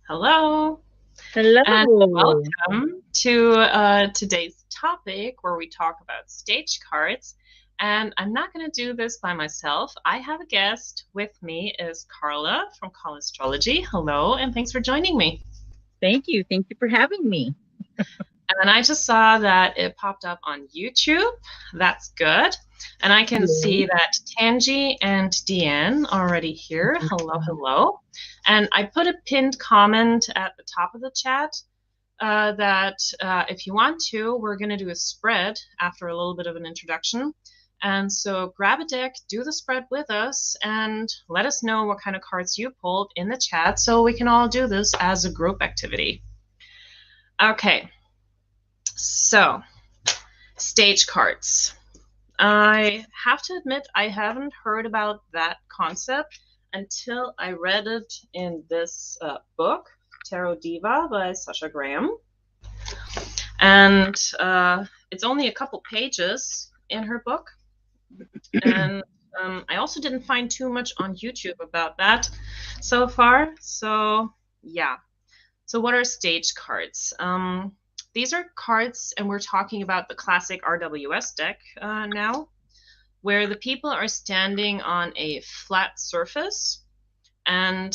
Hello, and Hello. welcome to today's topic where we talk about stage cards. And I'm not going to do this by myself. I have a guest with me is Carla from Carlastrology. Hello, and thanks for joining me. Thank you. Thank you for having me. And I just saw that it popped up on YouTube. That's good. And I can Yes. see that Tangi and Deanne are already here. Hello, hello. And I put a pinned comment at the top of the chat that if you want to, we're going to do a spread after a little bit of an introduction. And so grab a deck, do the spread with us, and let us know what kind of cards you pulled in the chat so we can all do this as a group activity. Okay, so stage cards. I have to admit, I haven't heard about that concept until I read it in this book, Tarot Diva by Sasha Graham. And it's only a couple pages in her book. And I also didn't find too much on YouTube about that so far. So, yeah. So, what are stage cards? These are cards, and we're talking about the classic RWS deck now, where the people are standing on a flat surface, and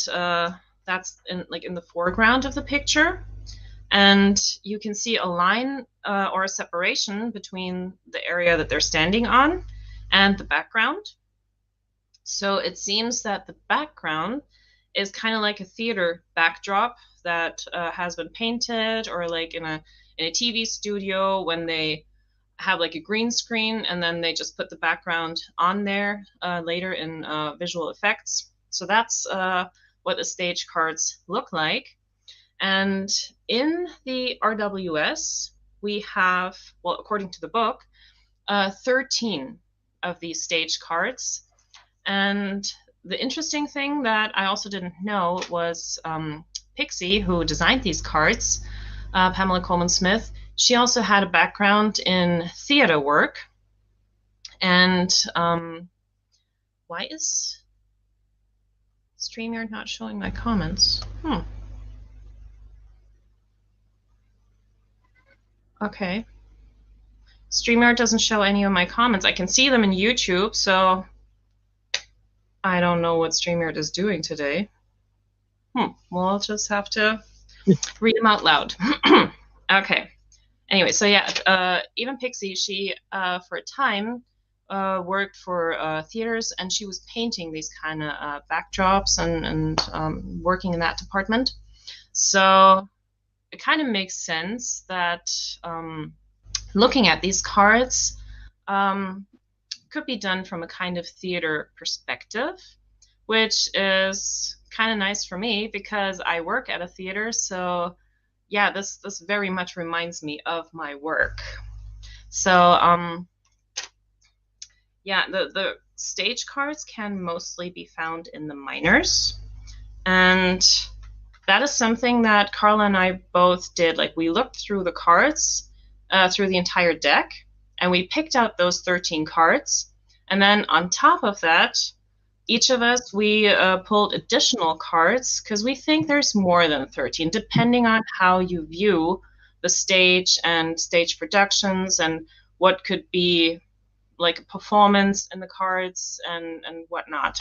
that's in the foreground of the picture. And you can see a line or a separation between the area that they're standing on and the background. So it seems that the background is kind of like a theater backdrop that has been painted, or like in a TV studio when they have like a green screen and then they just put the background on there later in visual effects. So that's what the stage cards look like. And in the RWS, we have, well, according to the book, 13 of these stage cards. And the interesting thing that I also didn't know was Pixie, who designed these cards, Pamela Coleman Smith, she also had a background in theater work. And why is StreamYard not showing my comments? Okay. StreamYard doesn't show any of my comments. I can see them in YouTube, so I don't know what StreamYard is doing today. Well, I'll just have to read them out loud. Okay. Anyway, so yeah, even Pixie, she for a time worked for theaters, and she was painting these kind of backdrops and working in that department. So it kind of makes sense that looking at these cards could be done from a kind of theater perspective, which is kind of nice for me because I work at a theater. So yeah, this very much reminds me of my work. So yeah, the stage cards can mostly be found in the minors, and that is something that Carla and I both did. Like, we looked through the cards through the entire deck, and we picked out those 13 cards. And then on top of that, each of us, we pulled additional cards because we think there's more than 13, depending on how you view the stage and stage productions and what could be like a performance in the cards and whatnot.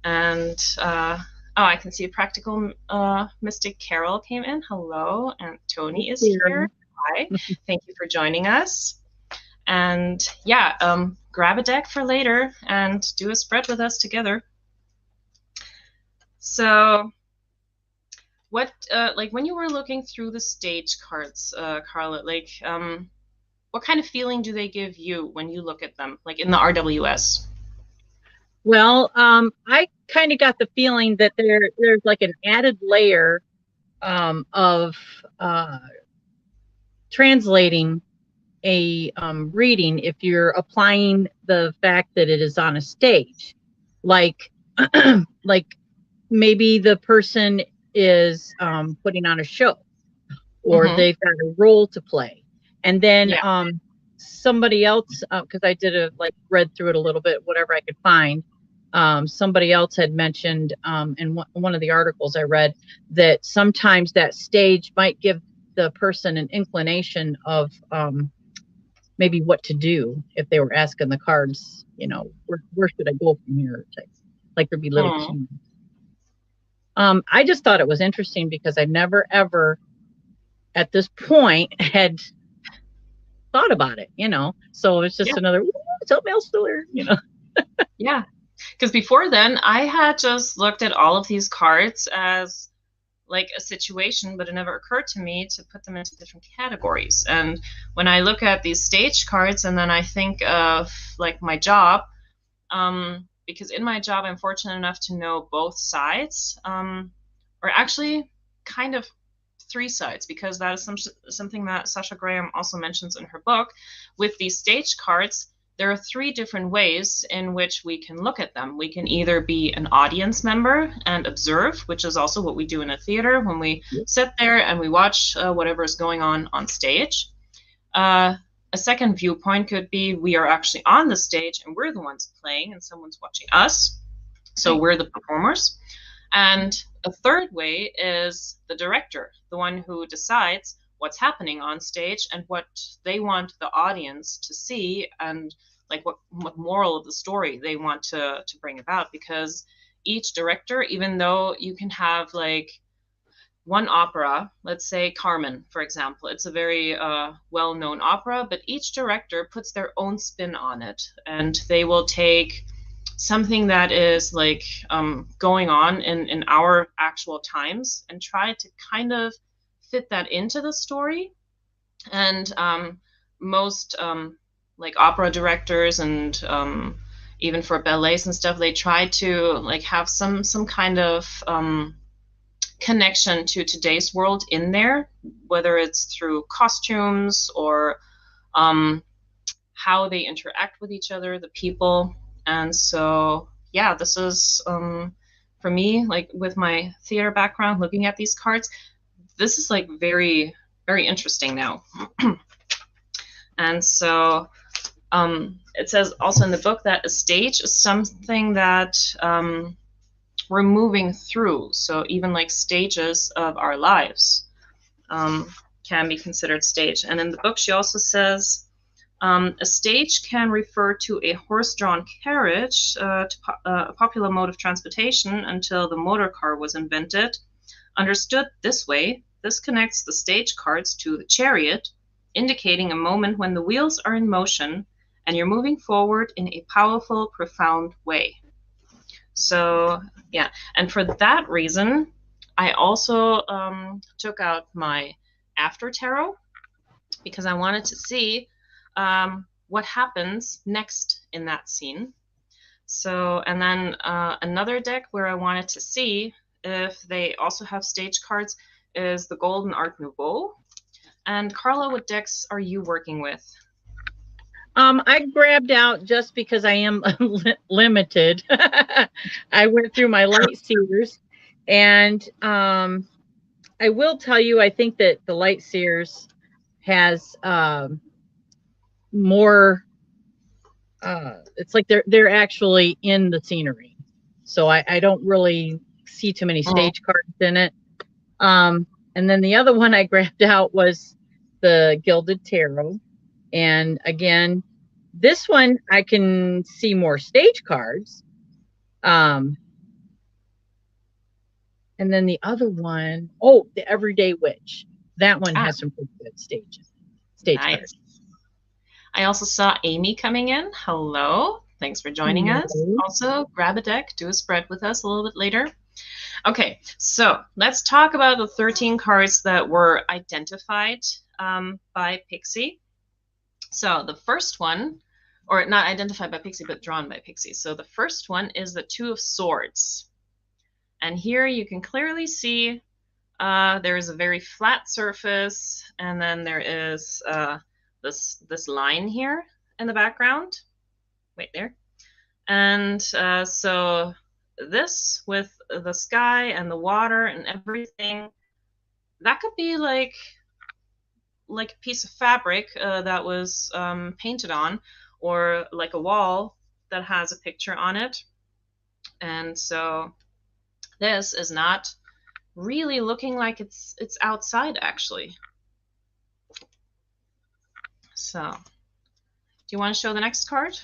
And oh, I can see Practical Mystic Carol came in. Hello, and Tony is here. Hi, thank you for joining us. And yeah, grab a deck for later and do a spread with us together. So what, like when you were looking through the stage cards, Carla, like what kind of feeling do they give you when you look at them, like in the RWS? Well, I kind of got the feeling that there's like an added layer of translating a reading if you're applying the fact that it is on a stage, like like maybe the person is putting on a show, or they've got a role to play, and then somebody else, because I did read through it a little bit, whatever I could find. somebody else had mentioned in one of the articles I read that sometimes that stage might give the person an inclination of maybe what to do if they were asking the cards, where should I go from here? Like there'd be little Hmm. cues. I just thought it was interesting because I never ever at this point had thought about it, So it's just Yeah. another something else to learn. Yeah. Because before then, I had just looked at all of these cards as like a situation, but it never occurred to me to put them into different categories. And when I look at these stage cards and then I think of like my job, because in my job, I'm fortunate enough to know both sides, or actually kind of three sides, because that is something that Sasha Graham also mentions in her book. With these stage cards, there are three different ways in which we can look at them. We can either be an audience member and observe, which is also what we do in a theater when we sit there and we watch whatever is going on stage. A second viewpoint could be we are actually on the stage and we're the ones playing and someone's watching us. So we're the performers. And a third way is the director, the one who decides what's happening on stage and what they want the audience to see, and like what moral of the story they want to bring about. Because each director, even though you can have like one opera, let's say Carmen, for example, it's a very well-known opera, but each director puts their own spin on it, and they will take something that is like going on in our actual times and try to kind of fit that into the story. And most like opera directors and even for ballets and stuff, they try to like have some kind of connection to today's world in there, whether it's through costumes or how they interact with each other, the people. And so, yeah, this is for me, like with my theater background, looking at these cards, this is like very, very interesting now. And so it says also in the book that a stage is something that we're moving through. So even like stages of our lives can be considered stage. And in the book, she also says a stage can refer to a horse-drawn carriage, a popular mode of transportation until the motor car was invented. Understood this way, this connects the stage cards to the chariot, indicating a moment when the wheels are in motion and you're moving forward in a powerful, profound way. So, yeah, and for that reason, I also took out my after tarot because I wanted to see what happens next in that scene. So, and then another deck where I wanted to see if they also have stage cards is the Golden Art Nouveau. And Carla, what decks are you working with? I grabbed out just because I am limited. I went through my light seers, and I will tell you, I think that the light seers has more. It's like they're actually in the scenery, so I don't really see too many stage cards in it. And then the other one I grabbed out was the Gilded Tarot, and again, this one I can see more stage cards. And then the other one, the Everyday Witch. That one has some pretty good stage Nice. cards. I also saw Amy coming in. Hello. Thanks for joining us. Also, grab a deck, do a spread with us a little bit later. Okay, so let's talk about the 13 cards that were identified by Pixie. So the first one, or not identified by Pixie, but drawn by Pixie. So the first one is the Two of Swords. And here you can clearly see there is a very flat surface, and then there is this line here in the background. Wait there. And so this with the sky and the water and everything, that could be like a piece of fabric that was painted on, or like a wall that has a picture on it. And so this is not really looking like it's outside, actually. So do you want to show the next card?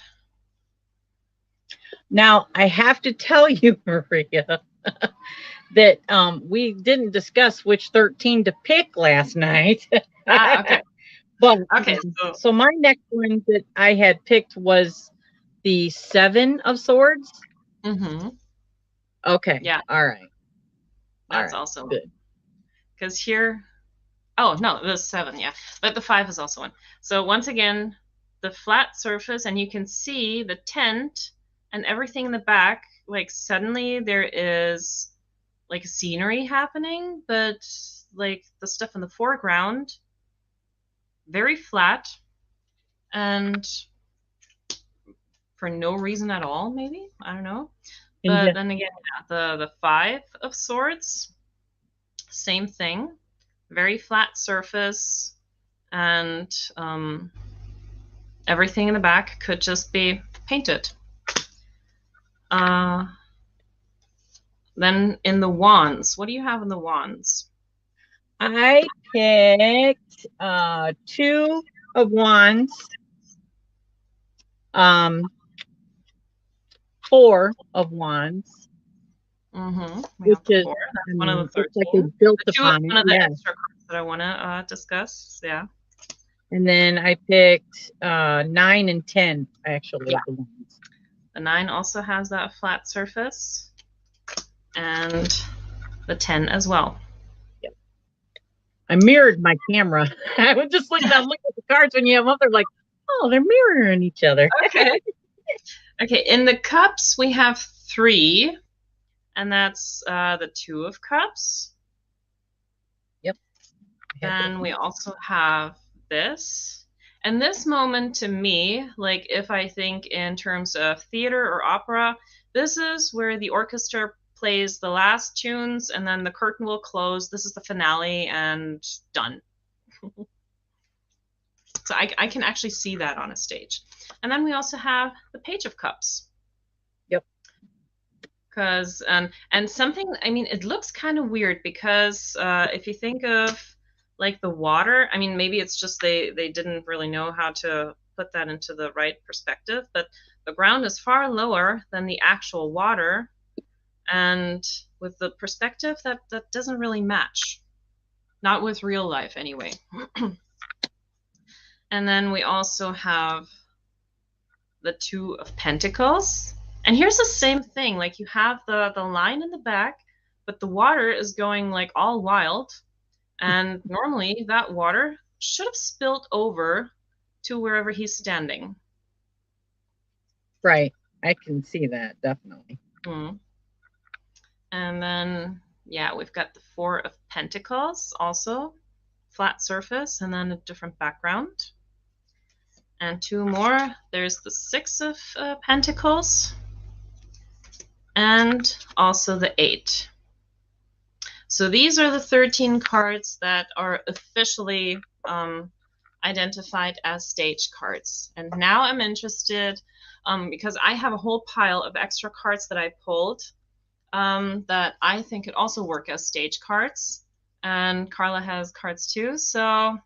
Now, I have to tell you, Maria, that we didn't discuss which 13 to pick last night. Okay. But Okay. so my next one that I had picked was the 7 of Swords. Mm-hmm. Okay. Yeah. All right. That's also good. Because here, oh no, the 7, yeah, but the 5 is also one. So once again, the flat surface, and you can see the tent and everything in the back. Like suddenly there is like scenery happening, but like the stuff in the foreground, very flat, and for no reason at all, maybe, I don't know. But then again, yeah, the 5 of Swords, same thing, very flat surface, and everything in the back could just be painted. Then in the Wands, what do you have in the Wands? I picked 2 of Wands, 4 of Wands, Mm-hmm. which is one of the 13. like built upon one of the extra cards that I want to discuss. Yeah. And then I picked 9 and 10, actually. Yeah. The 9 also has that flat surface, and the 10 as well. Yep. I mirrored my camera. I would just look at the cards when you have them up. They're like, oh, they're mirroring each other. Okay. Okay. In the cups, we have 3, and that's the 2 of Cups. Yep. Then we also have this. And this moment to me, like if I think in terms of theater or opera, this is where the orchestra plays the last tunes and then the curtain will close. This is the finale and done. So I can actually see that on a stage. And then we also have the Page of Cups. Yep. Because and something, I mean, it looks kind of weird because if you think of like the water, I mean, maybe it's just they didn't really know how to put that into the right perspective, but the ground is far lower than the actual water, and with the perspective, that doesn't really match, not with real life anyway. And then we also have the 2 of Pentacles. And here's the same thing, like you have the line in the back, but the water is going like all wild. And normally that water should have spilled over to wherever he's standing. Right. I can see that, definitely. Mm. And then, yeah, we've got the 4 of Pentacles, also flat surface, and then a different background. And 2 more. There's the 6 of Pentacles, and also the 8. So these are the 13 cards that are officially identified as stage cards. And now I'm interested, because I have a whole pile of extra cards that I pulled that I think could also work as stage cards. And Carla has cards too. So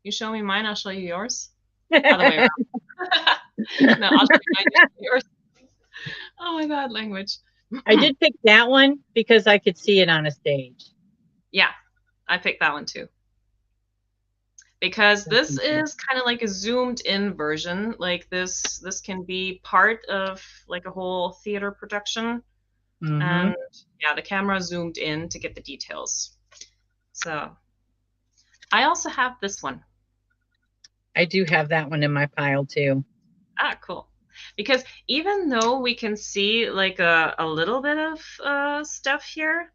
you show me mine, I'll show you yours. Other way around. No, I'll show you yours. Oh my God, language. I did pick that one because I could see it on a stage. Yeah, I picked that one too. Because this is kind of like a zoomed in version. Like this can be part of like a whole theater production. Mm-hmm. And yeah, the camera zoomed in to get the details. So I also have this one. I do have that one in my pile too. Ah, cool. Because even though we can see like a little bit of stuff here,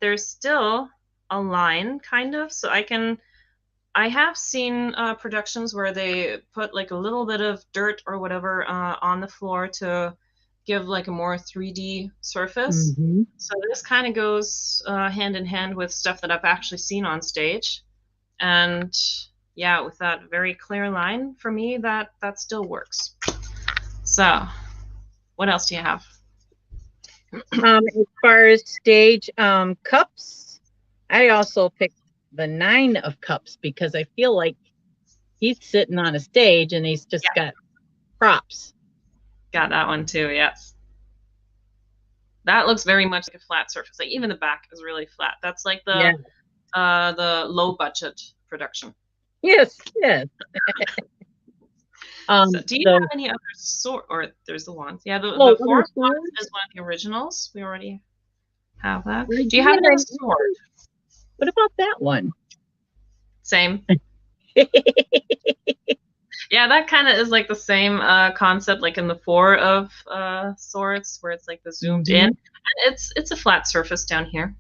there's still a line kind of. So I have seen productions where they put like a little bit of dirt or whatever on the floor to give like a more 3D surface. Mm-hmm. So this kind of goes hand in hand with stuff that I've actually seen on stage. And yeah, with that very clear line, for me, that still works. So What else do you have? As far as stage cups, I also picked the 9 of cups because I feel like he's sitting on a stage and he's just got props. Got that one too, yes. That looks very much like a flat surface. Like even the back is really flat. That's like the low budget production. Yes, yes. So do you have any other sort? Or there's the wands. Yeah, the four of wands is one of the originals. We already have that. Do you have another sword? What about that one? Same. Yeah, that kind of is like the same concept, like in the Four of Swords, where it's like the zoomed in. And it's a flat surface down here.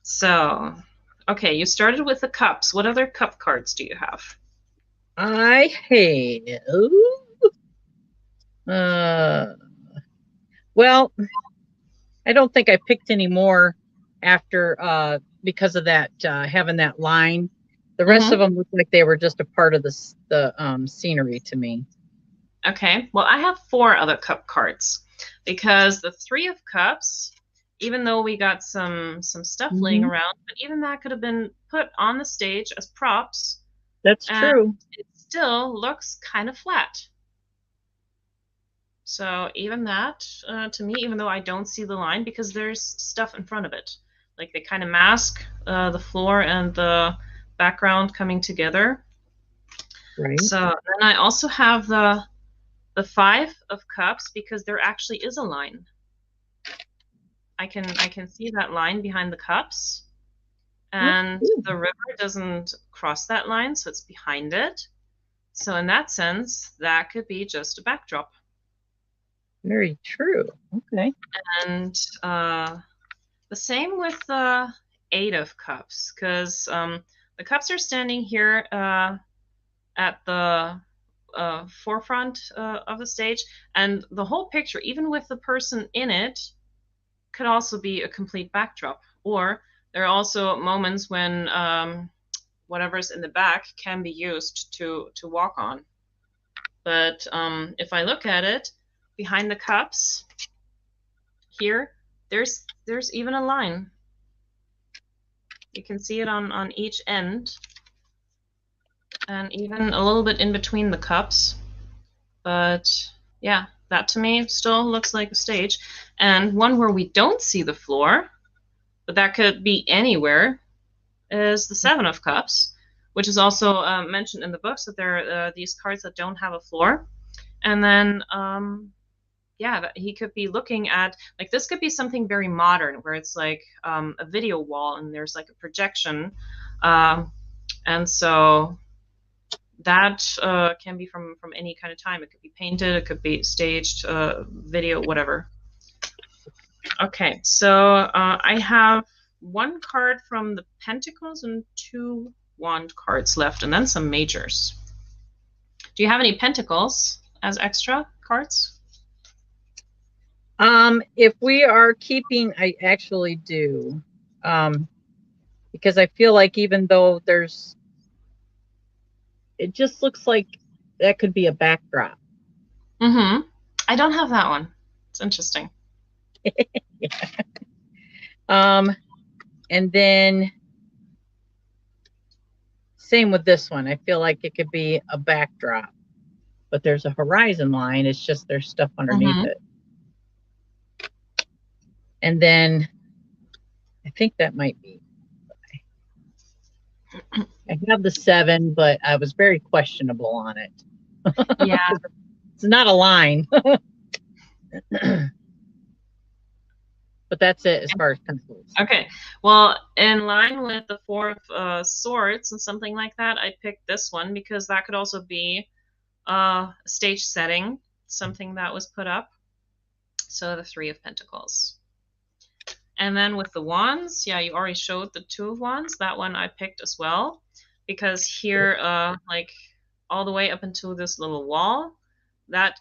So, okay, you started with the cups. What other cup cards do you have? I have. Well, I don't think I picked any more after because of that having that line. The rest of them look like they were just a part of the scenery to me. Okay, well, I have 4 other cup cards because the 3 of cups, even though we got some stuff laying around, but even that could have been put on the stage as props. That's true. It still looks kind of flat. So even that, to me, even though I don't see the line, because there's stuff in front of it, like they kind of mask the floor and the background coming together. Right. So then I also have the 5 of cups because there actually is a line. I can see that line behind the cups, and the river doesn't cross that line, so it's behind it. So in that sense, that could be just a backdrop. Very true. Okay. And the same with the 8 of cups, because the cups are standing here at the forefront of the stage, and the whole picture, even with the person in it, could also be a complete backdrop. Or there are also moments when whatever's in the back can be used to walk on. But if I look at it, behind the cups here, there's even a line. You can see it on each end, and even a little bit in between the cups. But yeah, that to me still looks like a stage. And one where we don't see the floor, but that could be anywhere, is the 7 of cups, which is also mentioned in the books, that there are these cards that don't have a floor. And then yeah, he could be looking at, like, this could be something very modern where it's like a video wall and there's like a projection, and so that can be from any kind of time. It could be painted, it could be staged, video, whatever. Okay, so I have 1 card from the Pentacles and 2 Wand cards left, and then some majors. Do you have any Pentacles as extra cards? If we are keeping, I actually do, because I feel like even though it just looks like that could be a backdrop. I don't have that one. It's interesting. Yeah. And then same with this one. I feel like it could be a backdrop, but there's a horizon line. It's just there's stuff underneath it. And then I think that might be, I have the 7, but I was very questionable on it. Yeah. It's not a line. But that's it as far as pencils. Okay. Well, in line with the 4 of Swords and something like that, I picked this one because that could also be a stage setting, something that was put up. So the 3 of Pentacles. And then with the Wands, yeah, you already showed the 2 of Wands. That one I picked as well because here, like all the way up into this little wall, that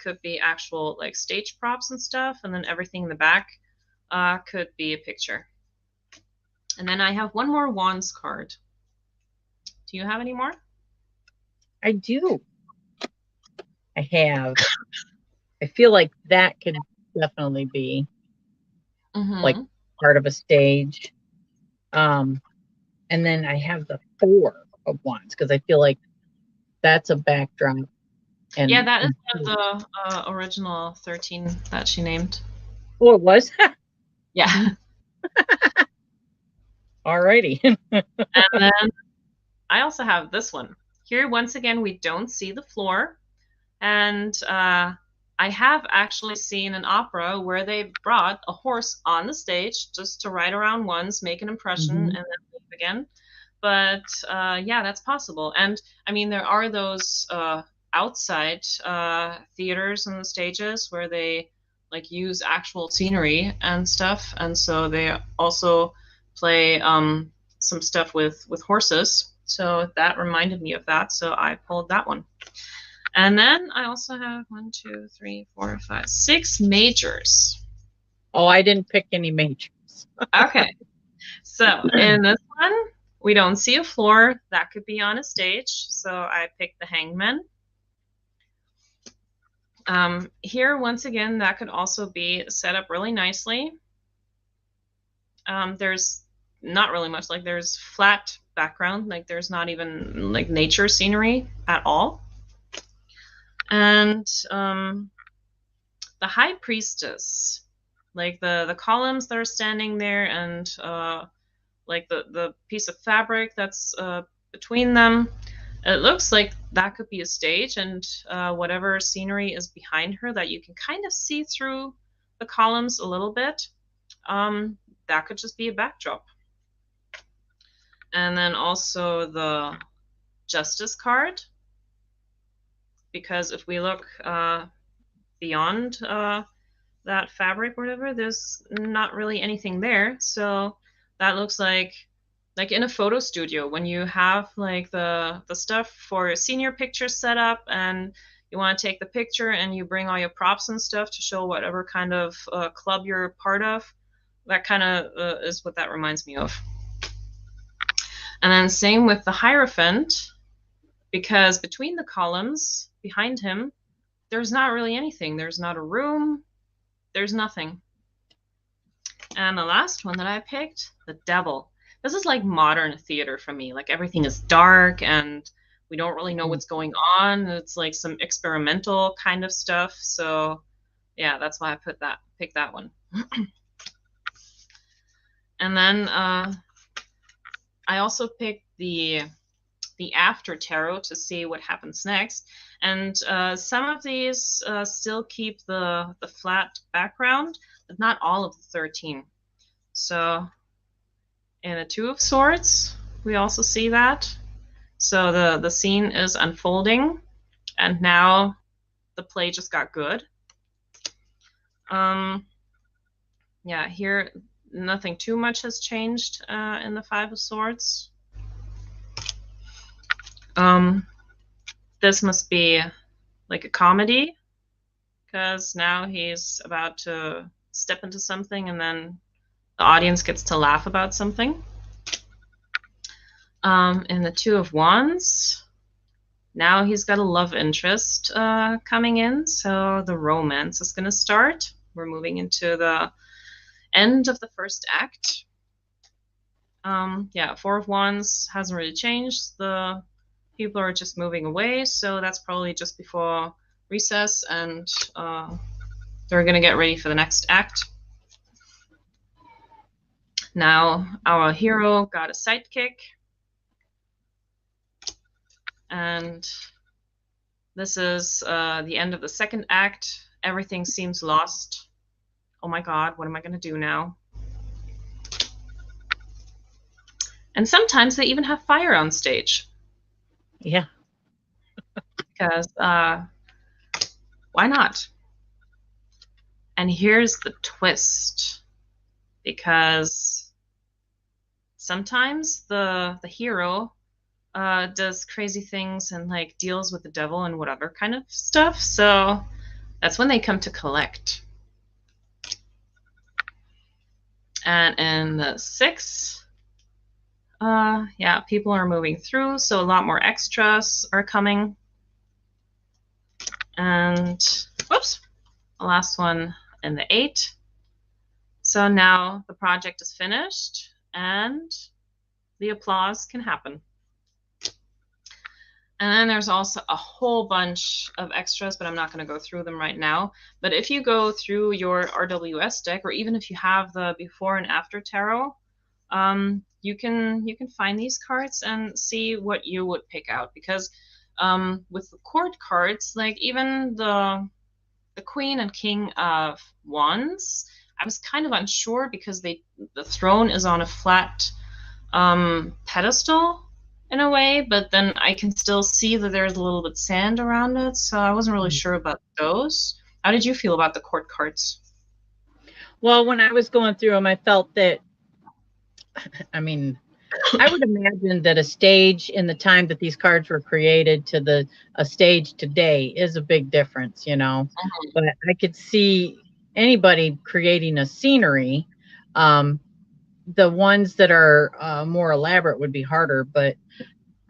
could be actual like stage props and stuff, and then everything in the back could be a picture. And then I have 1 more Wands card. Do you have any more? I do. I have I feel like that could definitely be like Mm-hmm. part of a stage. And then I have the 4 of Wands because I feel like that's a backdrop. Yeah, And that is one of the original 13 that she named. oh, it was. Yeah. Alrighty. And then I also have this one. Here, once again, we don't see the floor. And I have actually seen an opera where they brought a horse on the stage just to ride around once, make an impression, and then leave again. But yeah, that's possible. And I mean, there are those outside theaters and the stages where they like use actual scenery and stuff, and so they also play some stuff with horses. So that reminded me of that. So I pulled that one. And then I also have 1, 2, 3, 4, 5, 6 majors. Oh, I didn't pick any majors. Okay. So in this one, we don't see a floor. That could be on a stage. So I picked the hangman. Here, once again, that could also be set up really nicely. There's not really much, like there's flat background, like there's not even like nature scenery at all. And the high priestess, like the columns that are standing there, and like the piece of fabric that's between them, it looks like that could be a stage, and whatever scenery is behind her that you can kind of see through the columns a little bit, that could just be a backdrop. And then also the justice card, because if we look beyond that fabric or whatever, there's not really anything there. So that looks like in a photo studio when you have like the stuff for senior pictures set up, and you want to take the picture and you bring all your props and stuff to show whatever kind of club you're part of. That kind of is what that reminds me of. And then same with the Hierophant, because between the columns behind him, there's not really anything. There's not a room. There's nothing. And the last one that I picked, the Devil. This is like modern theater for me. Like everything is dark and we don't really know what's going on. It's like some experimental kind of stuff. So yeah, that's why I picked that one. And then I also picked the After Tarot to see what happens next. And some of these still keep the flat background, but not all of the 13. So in a 2 of Swords, we also see that. So the scene is unfolding, and now the play just got good. Yeah, here nothing too much has changed in the 5 of Swords. This must be like a comedy, because now he's about to step into something and then the audience gets to laugh about something. In the 2 of Wands, now he's got a love interest coming in, so the romance is going to start. We're moving into the end of the first act. Yeah, 4 of Wands hasn't really changed. The people are just moving away, so that's probably just before recess, and they're going to get ready for the next act. Now our hero got a sidekick, and this is the end of the second act. Everything seems lost. Oh my god, what am I going to do now? And sometimes they even have fire on stage. Yeah. Because why not? And here's the twist, because sometimes the hero does crazy things and like deals with the devil and whatever kind of stuff. So that's when they come to collect. And in the 6, yeah, people are moving through, so a lot more extras are coming. And whoops, the last one in the 8. So now the project is finished and the applause can happen. And then there's also a whole bunch of extras, but I'm not going to go through them right now. But if you go through your RWS deck, or even if you have the before and after tarot, you can find these cards and see what you would pick out. Because with the court cards, like even the Queen and King of Wands, I was kind of unsure because the throne is on a flat pedestal in a way, but then I can still see that there's a little bit sand around it, so I wasn't really sure about those. How did you feel about the court cards? Well, when I was going through them, I felt that, I mean, I would imagine that a stage in the time that these cards were created to a stage today is a big difference, you know. Mm-hmm. But I could see anybody creating a scenery. The ones that are more elaborate would be harder, but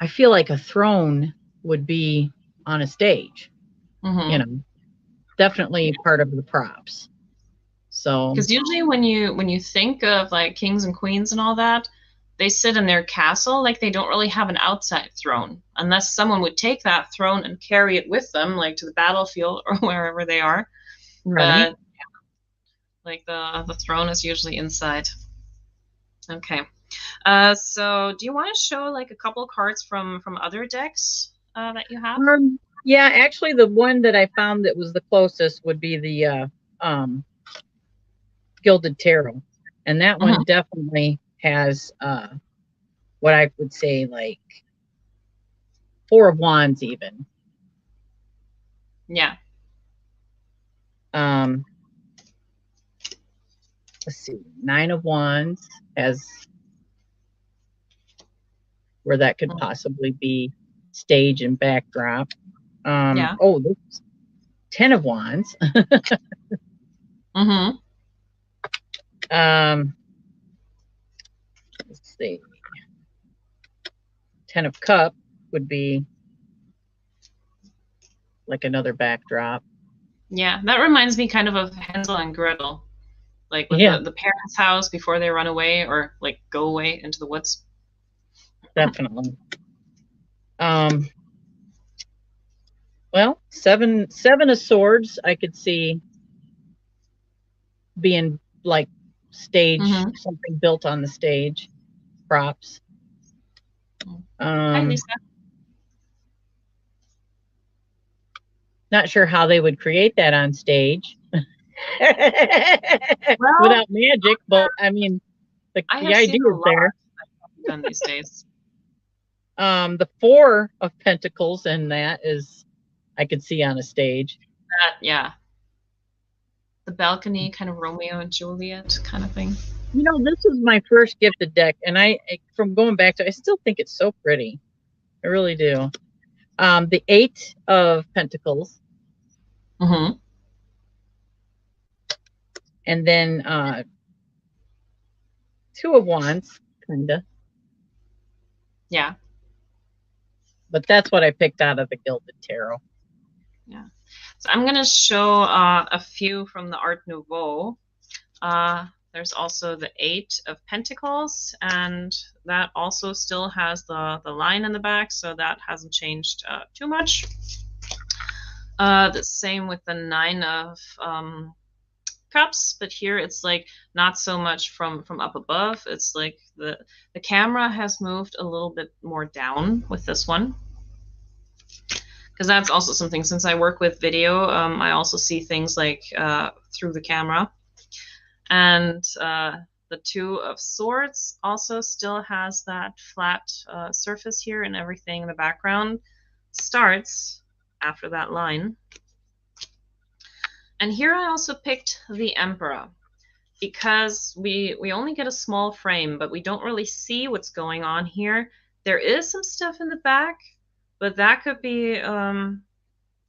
I feel like a throne would be on a stage. Mm-hmm. You know, definitely part of the props. So, because usually when you think of like kings and queens and all that, they sit in their castle, like they don't really have an outside throne, unless someone would take that throne and carry it with them, like to the battlefield or wherever they are. Right. Like the throne is usually inside. Okay. So do you want to show like a couple cards from other decks that you have? Yeah, actually the one that I found that was the closest would be the Gilded Tarot. And that one definitely has what I would say like 4 of Wands even. Yeah. Let's see, 9 of Wands has where that could possibly be stage and backdrop. Yeah. Oh, this 10 of Wands. Let's see. 10 of Cups would be like another backdrop. Yeah, that reminds me kind of Hansel and Gretel, like with the parents' house before they run away or like go away into the woods. Definitely. Well, seven of Swords, I could see being like stage, something built on the stage, props. Hi, Lisa. Not sure how they would create that on stage without magic, but I mean, the idea is there. Done these days. The 4 of Pentacles, and that is, I could see on a stage. Yeah. The balcony, kind of Romeo and Juliet kind of thing. You know, this is my first gifted deck, and from going back to, I still think it's so pretty. I really do. The 8 of Pentacles. And then 2 of Wands, kinda. Yeah. But that's what I picked out of the Gilded Tarot. Yeah. So I'm going to show a few from the Art Nouveau. There's also the 8 of Pentacles, and that also still has the line in the back, so that hasn't changed too much. The same with the 9 of Cups, but here it's like not so much from up above. It's like the camera has moved a little bit more down with this one, because that's also something, since I work with video, I also see things like through the camera. And the 2 of Swords also still has that flat surface here, and everything in the background starts after that line. And here I also picked the Emperor, because we only get a small frame, but we don't really see what's going on here. There is some stuff in the back, but that could be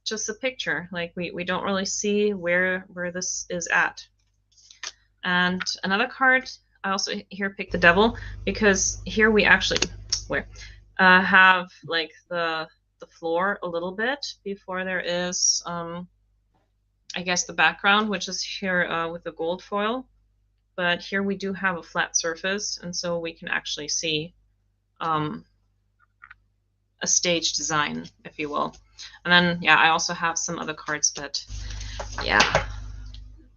just a picture. Like we don't really see where this is at. And another card, I also here picked the Devil, because here we actually have like the floor a little bit before there is I guess, the background, which is here with the gold foil. But here we do have a flat surface, and so we can actually see a stage design, if you will. And then, yeah, I also have some other cards, but yeah,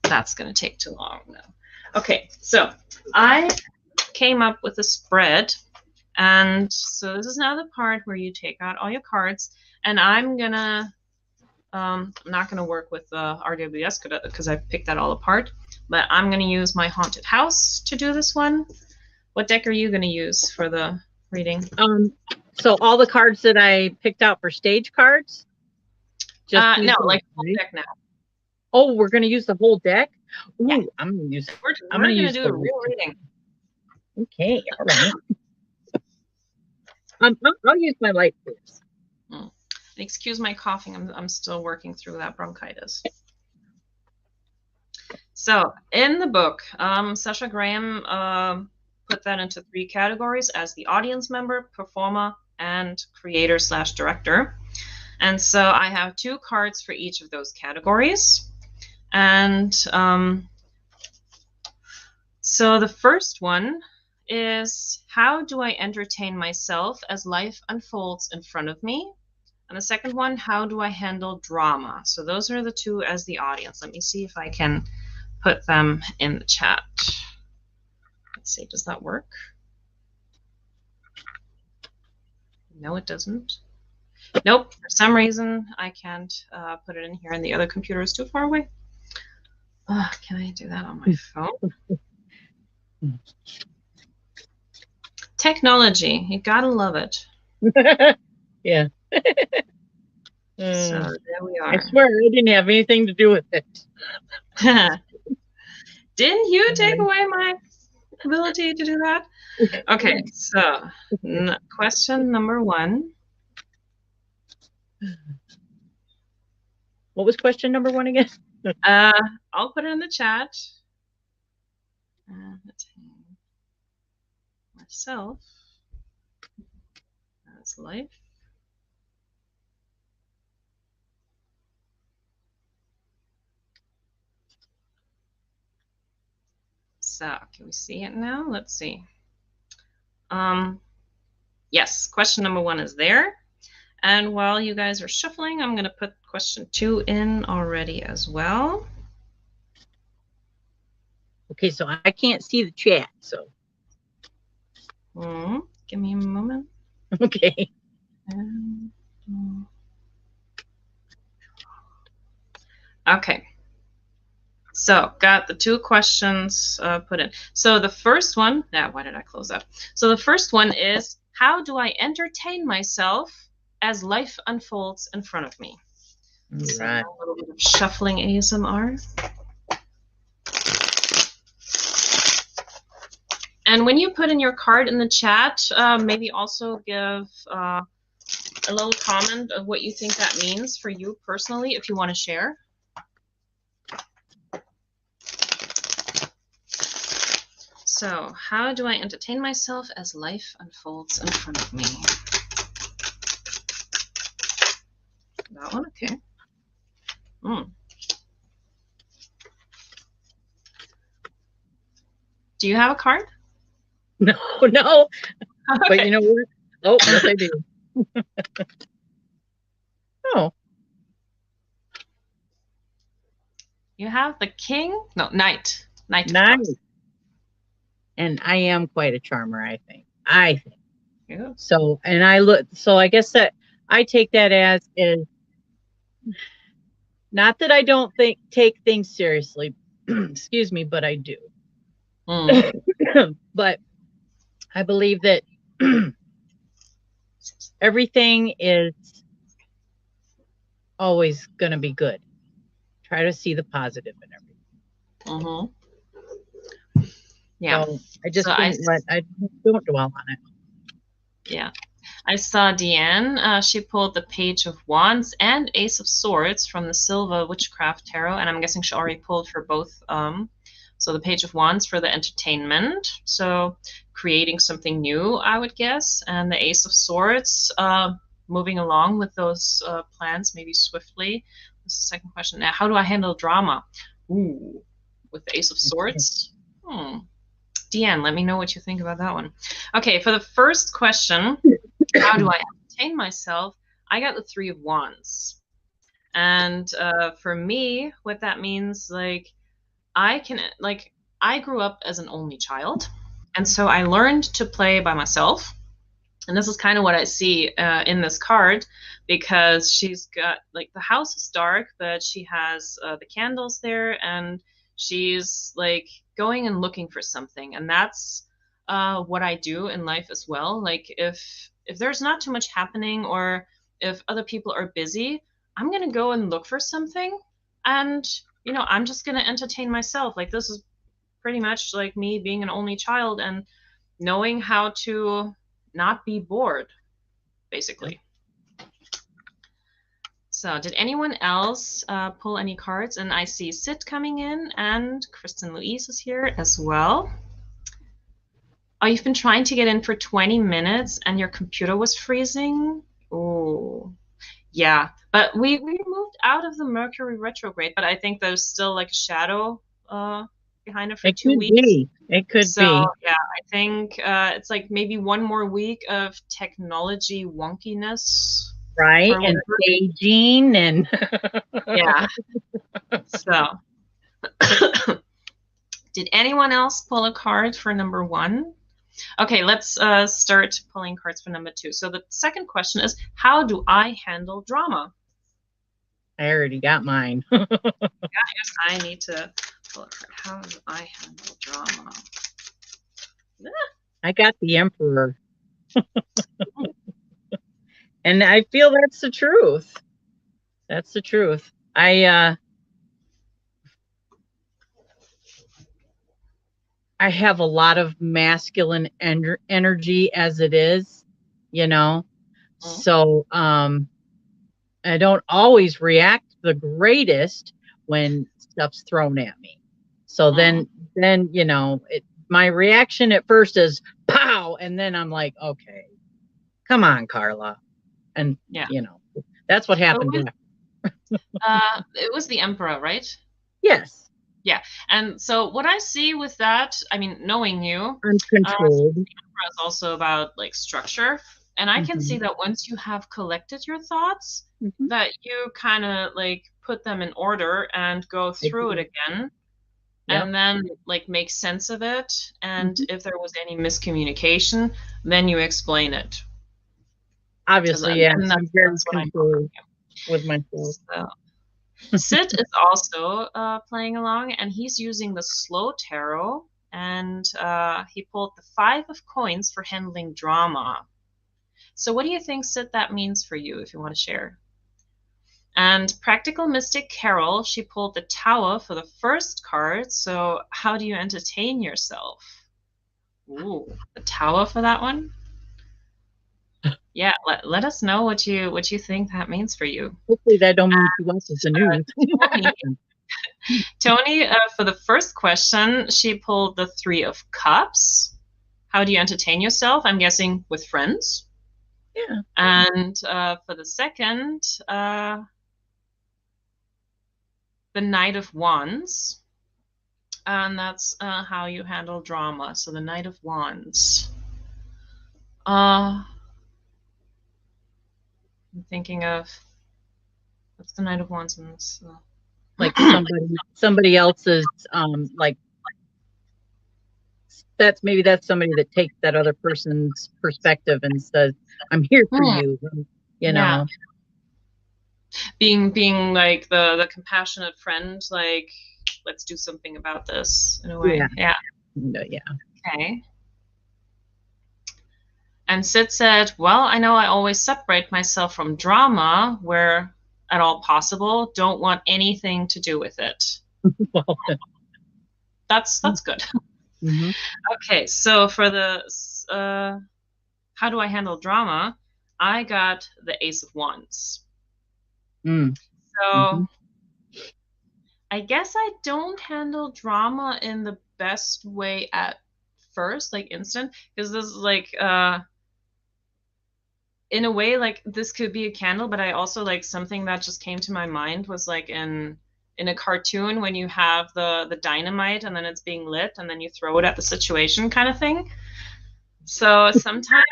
that's going to take too long now. Okay, so I came up with a spread. And so this is now the part where you take out all your cards, and I'm gonna, I'm not gonna work with the RWS because I picked that all apart, but I'm gonna use my Haunted House to do this one. What deck are you gonna use for the reading? So all the cards that I picked out for stage cards? Just no, like full deck now. Oh, we're gonna use the whole deck? Ooh, yeah. I'm gonna use. We're gonna do a real reading. Okay, all right. I'll use my light first. Excuse my coughing. I'm still working through that bronchitis. So in the book, Sasha Graham put that into 3 categories as the audience member, performer, and creator/director. And so I have 2 cards for each of those categories. And so the first one is, how do I entertain myself as life unfolds in front of me? And the second one, how do I handle drama? So those are the 2 as the audience. Let me see if I can put them in the chat. Let's see, does that work? No, it doesn't. Nope, for some reason I can't put it in here, and the other computer is too far away. Can I do that on my phone? Technology, you gotta love it. Yeah. So there we are. I swear I didn't have anything to do with it. Didn't you take away my ability to do that? Okay, so question number 1. What was question number 1 again? I'll put it in the chat. Myself as life. So can we see it now? Let's see. Yes, question number 1 is there. And while you guys are shuffling, I'm going to put question 2 in already as well. Okay, so I can't see the chat, so. Give me a moment. Okay. Okay. So got the 2 questions put in. So the first one, why did I close that? So the first one is, how do I entertain myself as life unfolds in front of me? So right. A little bit of shuffling ASMR. And when you put in your card in the chat, maybe also give a little comment of what you think that means for you personally, if you want to share. So, how do I entertain myself as life unfolds in front of me? That one, okay. Do you have a card? No. Okay. But you know what? Oh, yes, I do. Oh. You have the king? No, knight. Knight of Cups. And I am quite a charmer, I think. Yeah. So, and I guess that I take that as is not that I don't take things seriously, excuse me, but I do. But I believe that everything is always going to be good. Try to see the positive in everything. Yeah. So I just I don't dwell on it. Yeah. I saw Deanne. She pulled the Page of Wands and Ace of Swords from the Silva Witchcraft Tarot, and I'm guessing she already pulled for both. So the Page of Wands for the entertainment, so creating something new, I would guess, and the Ace of Swords, moving along with those plans, maybe swiftly, This is the second question. Now, how do I handle drama? Ooh, with the Ace of Swords. Deanne, let me know what you think about that one. Okay, for the first question, how do I entertain myself? I got the Three of Wands. And for me, what that means, like, I grew up as an only child. And so I learned to play by myself. And this is kind of what I see in this card, because she's got, like, the house is dark, but she has the candles there, and she's like going and looking for something. And that's what I do in life as well. Like, if there's not too much happening, or if other people are busy, I'm gonna go and look for something, and I'm just gonna entertain myself. Like, this is pretty much like me being an only child and knowing how to not be bored, basically. So did anyone else pull any cards? And I see Sid coming in, and Kristen Louise is here as well. Oh, you've been trying to get in for 20 minutes and your computer was freezing? Oh, yeah. But we moved out of the Mercury retrograde, but I think there's still like a shadow behind it for 2 weeks. It could so, be. Yeah, I think it's like maybe one more week of technology wonkiness. Right, and staging and yeah. So, did anyone else pull a card for number 1? Okay, let's start pulling cards for number 2. So the second question is, how do I handle drama? I already got mine. Yeah, I guess I need to pull a card. How do I handle drama? I got the Emperor. And I feel that's the truth. That's the truth. I have a lot of masculine energy as it is, so I don't always react the greatest when stuff's thrown at me. So then my reaction at first is pow, and then I'm like, okay, come on, Carla. And that's what happened. It was the Emperor, right? Yes. Yeah. And so what I see with that, I mean, knowing you, uncontrolled, the Emperor is also about like structure. And I can see that once you have collected your thoughts, that you kind of like put them in order and go through it again. And then like make sense of it. And if there was any miscommunication, then you explain it. Obviously, yeah. I'm very controlled with myself. So. Sid is also playing along, and he's using the Slow Tarot, and he pulled the 5 of Coins for handling drama. So what do you think, Sid, that means for you, if you want to share? And Practical Mystic Carol, she pulled the Tower for the first card. So how do you entertain yourself? Ooh, the Tower for that one? Yeah, let us know what you think that means for you. Hopefully that don't mean she watches the news. Tony, for the first question, she pulled the 3 of Cups. How do you entertain yourself? I'm guessing with friends. Yeah. And for the second, the Knight of Wands. And that's how you handle drama. So the Knight of Wands. I'm thinking of, what's the Knight of Wands in this? Like somebody else's, like, that's somebody that takes that other person's perspective and says, I'm here for you, know. Being like the compassionate friend, like, let's do something about this in a way. Yeah. Okay. And Sid said, well, I know I always separate myself from drama where at all possible. Don't want anything to do with it. Well, that's good. Okay, so for the how do I handle drama? I got the Ace of Wands. So I guess I don't handle drama in the best way at first, like instant, because this is like in a way, like this could be a candle, but I also like something that just came to my mind was like in a cartoon when you have the dynamite and then it's being lit and then you throw it at the situation kind of thing. So sometimes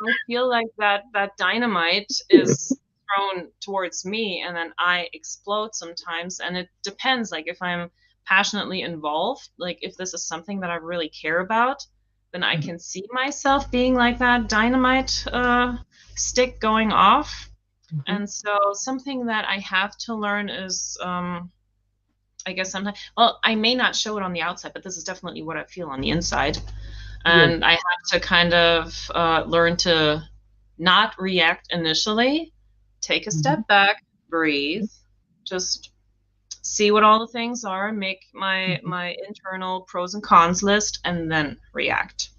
I feel like that dynamite is thrown towards me and then I explode sometimes, and it depends, like if I'm passionately involved, like if this is something that I really care about, then I can see myself being like that dynamite stick going off. And so something that I have to learn is I guess sometimes, well, I may not show it on the outside, but this is definitely what I feel on the inside. And I have to kind of learn to not react initially, take a step back, breathe, just see what all the things are, make my internal pros and cons list, and then react.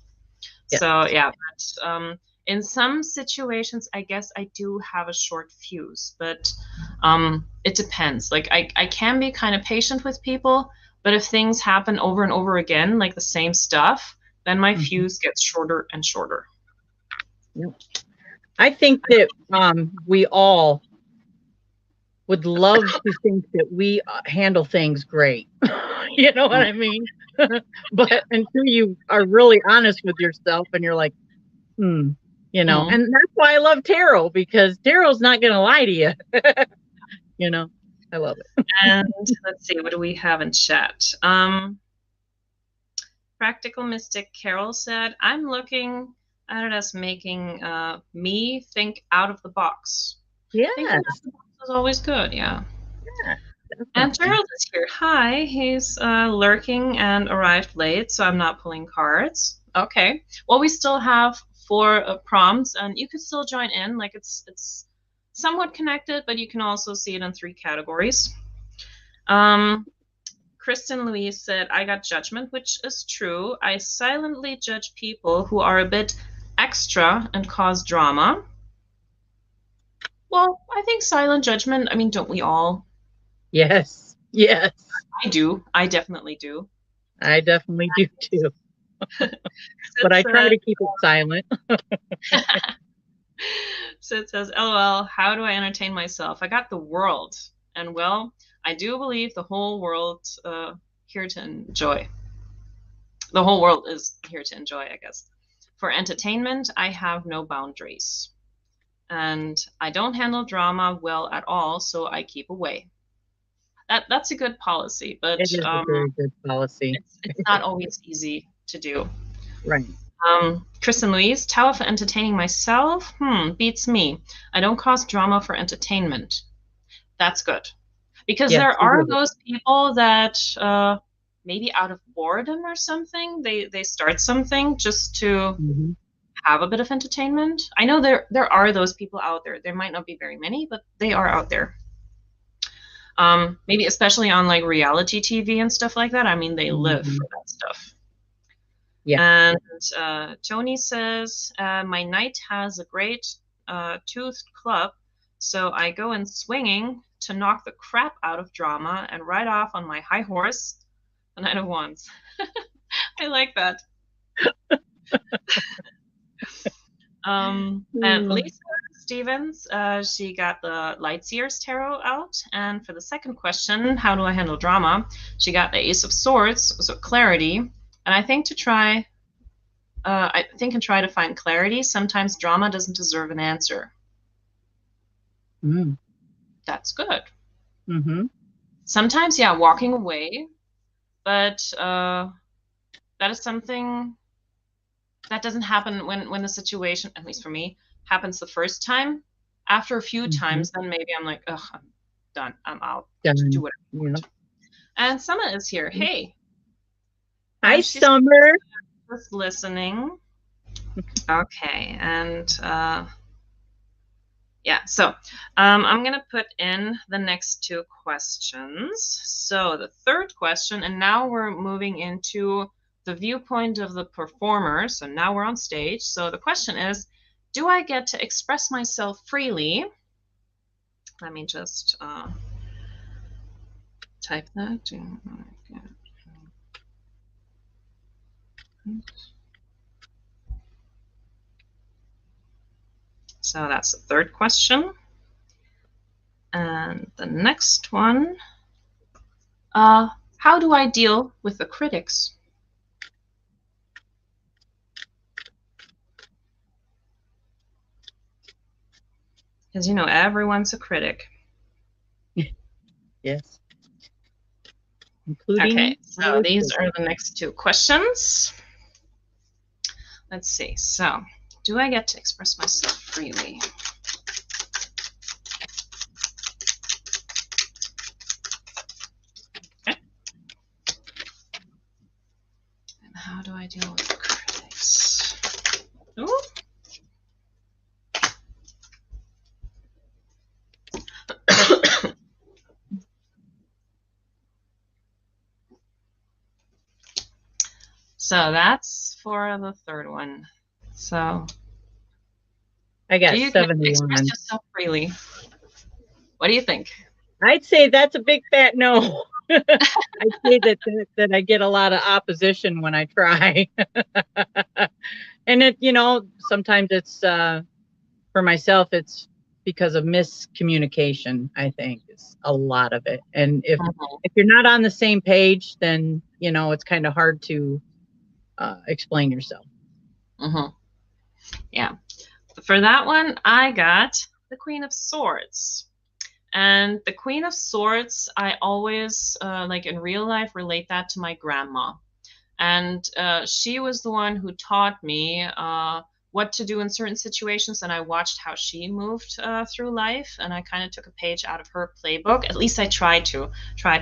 Yeah. So yeah, but in some situations, I guess I do have a short fuse, but it depends. Like I can be kind of patient with people, but if things happen over and over again, like the same stuff, then my fuse gets shorter and shorter. Yeah. I think that we all would love to think that we handle things great. You know what I mean? But until you are really honest with yourself and you're like, you know, and that's why I love tarot, because tarot's not going to lie to you. You know, I love it. And let's see, what do we have in chat? Practical Mystic Carol said, I'm looking at it as making me think out of the box. Yeah. Thinking out of the box is always good, yeah. Yeah. And Gerald is here. Hi, he's lurking and arrived late, so I'm not pulling cards. Okay. Well, we still have 4 prompts, and you could still join in. Like it's somewhat connected, but you can also see it in 3 categories. Kristen Louise said, I got judgment, which is true. I silently judge people who are a bit extra and cause drama. Well, I think silent judgment, I mean, don't we all? Yes. Yes. I do. I definitely do. I definitely do too. But I try to keep it silent. So it says, LOL, how do I entertain myself? I got the world. And well, I do believe the whole world here to enjoy. The whole world is here to enjoy, I guess. For entertainment, I have no boundaries. And I don't handle drama well at all, so I keep away. That's a good policy, but it is a very good policy. It's not always easy to do. Right. Kristen Louise, tower for entertaining myself? Beats me. I don't cause drama for entertainment. That's good. Because there are those people that maybe out of boredom or something, they start something just to have a bit of entertainment. I know there are those people out there. There might not be very many, but they are out there. Maybe especially on like reality TV and stuff like that. I mean, they live for that stuff. Yeah. And Tony says, my knight has a great toothed club, so I go in swinging to knock the crap out of drama and ride off on my high horse, the Knight of Wands. I like that. And Lisa Stevens, she got the Lightseers Tarot out. And for the second question, how do I handle drama? She got the Ace of Swords, so clarity. And I think to try to find clarity, sometimes drama doesn't deserve an answer. That's good. Sometimes, yeah, walking away, but that is something that doesn't happen when the situation, at least for me, happens the first time. After a few times, then maybe I'm like, ugh, I'm done. I'm out. Just do whatever I want. And Summer is here. Hey. Hi, Summer. Just listening. Okay, and yeah, so I'm going to put in the next 2 questions. So the third question, and now we're moving into the viewpoint of the performer. So now we're on stage. So the question is, do I get to express myself freely? Let me just type that. So that's the third question. And the next one, how do I deal with the critics? Because, everyone's a critic. Yes. Including. Okay, so these are the next two questions. Let's see. So, do I get to express myself freely? Okay. And how do I deal with critics? Ooh. So that's for the third one. So I got do you 71. express yourself freely? What do you think? I'd say that's a big fat no. I'd say that I get a lot of opposition when I try. And it, sometimes it's for myself, it's because of miscommunication, I think, is a lot of it. And if you're not on the same page, then it's kind of hard to explain yourself. Yeah. For that one, I got the Queen of Swords. And the Queen of Swords, I always, like in real life, relate that to my grandma. And she was the one who taught me what to do in certain situations, and I watched how she moved through life, and I kind of took a page out of her playbook. At least I tried to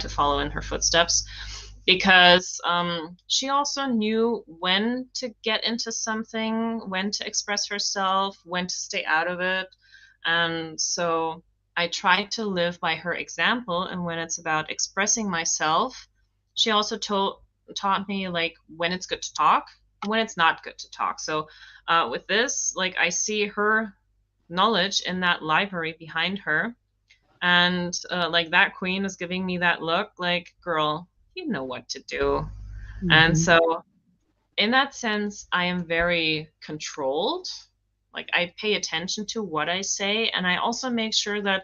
follow in her footsteps, because she also knew when to get into something, when to express herself, when to stay out of it. And so I tried to live by her example. And when it's about expressing myself, she also taught me like when it's good to talk, when it's not good to talk. So with this, like, I see her knowledge in that library behind her, and like that queen is giving me that look like, girl, you know what to do. And so in that sense, I am very controlled. Like, I pay attention to what I say, and I also make sure that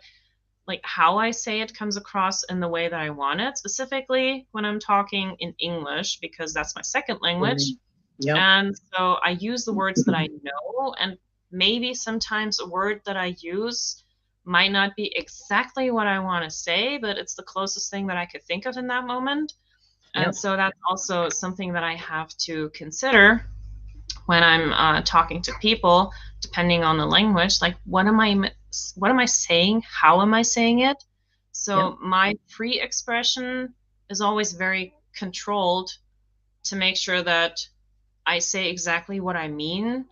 like how I say it comes across in the way that I want it, specifically when I'm talking in English, because that's my second language. Yep. And so I use the words that I know, and maybe sometimes a word that I use might not be exactly what I want to say, but it's the closest thing that I could think of in that moment. And so that's also something that I have to consider when I'm talking to people, depending on the language. Like, what am I saying? How am I saying it? So my free expression is always very controlled to make sure that I say exactly what I mean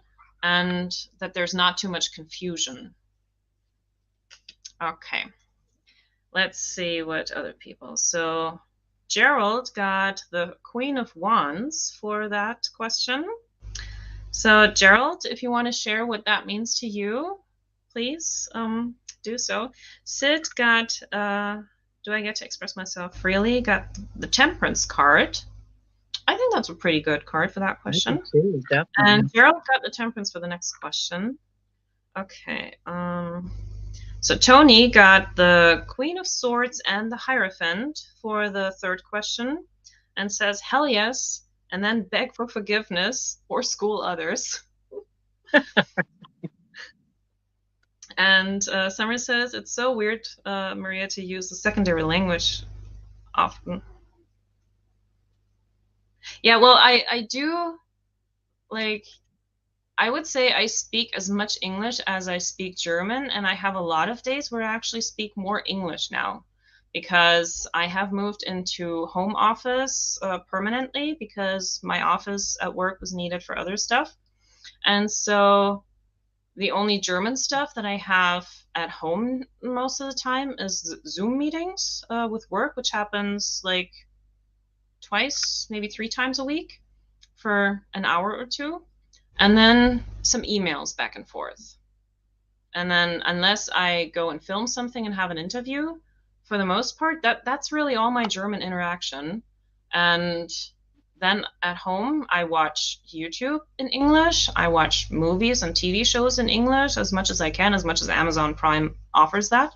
and that there's not too much confusion. Okay. Let's see what other people. So Gerald got the Queen of Wands for that question. So Gerald, if you want to share what that means to you, please do so. Sid got, do I get to express myself freely? Got the Temperance card. I think that's a pretty good card for that question. Too, definitely. And Gerald got the Temperance for the next question. Okay. So Tony got the Queen of Swords and the Hierophant for the third question, and says, hell yes, and then beg for forgiveness or school others. And Summer says, it's so weird, Maria, to use the secondary language often. Yeah, well, I do, like, I would say I speak as much English as I speak German, and I have a lot of days where I actually speak more English now, because I have moved into home office permanently, because my office at work was needed for other stuff. And so the only German stuff that I have at home most of the time is Zoom meetings with work, which happens like twice, maybe 3 times a week for an hour or two. And then some emails back and forth. And then unless I go and film something and have an interview, for the most part, that's really all my German interaction. And then at home, I watch YouTube in English. I watch movies and TV shows in English as much as I can, as much as Amazon Prime offers that.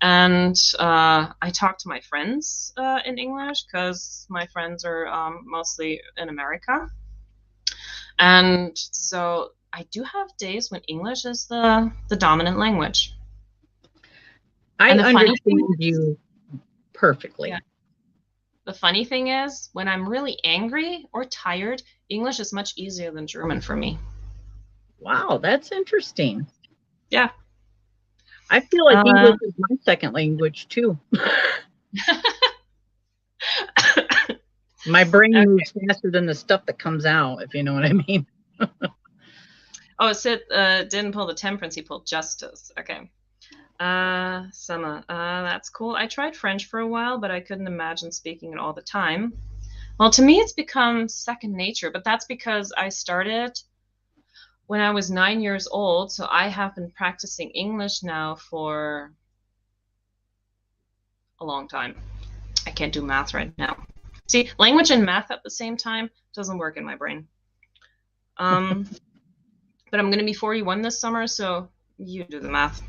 And I talk to my friends in English because my friends are mostly in America. And so I do have days when English is the dominant language. I And the funny understand thing is, you perfectly. yeah, the funny thing is, when I'm really angry or tired, English is much easier than German for me. Wow, that's interesting. Yeah. I feel like English is my second language too. My brain moves faster than the stuff that comes out, if you know what I mean. Oh, Sid didn't pull the temperance, he pulled justice. Okay. Summer, that's cool. I tried French for a while, but I couldn't imagine speaking it all the time. Well, to me, it's become second nature, but that's because I started when I was 9 years old. So I have been practicing English now for a long time. I can't do math right now. See, language and math at the same time doesn't work in my brain. But I'm going to be 41 this summer, so you do the math.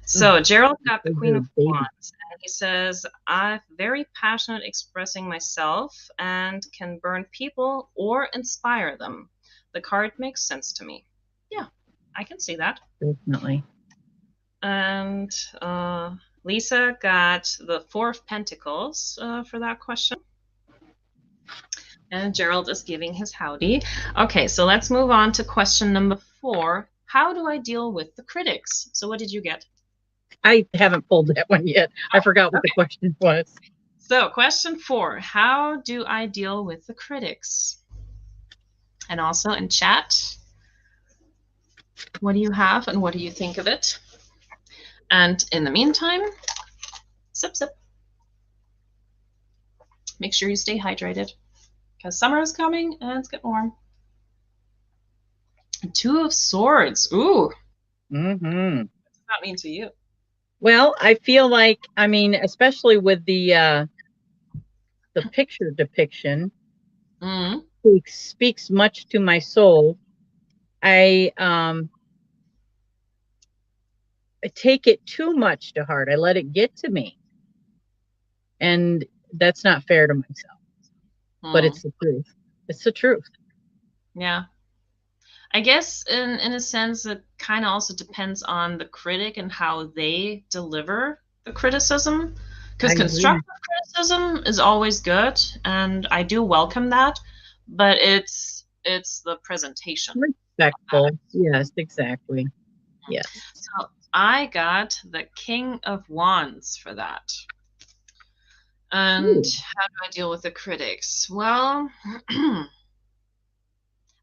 So Gerald got the Queen of Wands, and he says, I'm very passionate expressing myself and can burn people or inspire them. The card makes sense to me. Yeah, I can see that. Definitely. And Lisa got the Four of Pentacles for that question. And Gerald is giving his howdy. Okay, so let's move on to question number 4. How do I deal with the critics? So what did you get? I haven't pulled that one yet. I forgot what the question was. So question 4, how do I deal with the critics? And also in chat, what do you have and what do you think of it? And in the meantime, sip, sip. Make sure you stay hydrated because summer is coming and it's getting warm. And 2 of Swords. Ooh. Mm-hmm. What does that mean to you? Well, I feel like, I mean, especially with the picture depiction, speaks much to my soul. I take it too much to heart. I let it get to me, and that's not fair to myself. But it's the truth. It's the truth. Yeah. I guess in a sense, it kind of also depends on the critic and how they deliver the criticism. Because constructive criticism is always good, and I do welcome that. But it's the presentation. Respectful. Yes, exactly. Yes. So I got the King of Wands for that. And how do I deal with the critics? Well,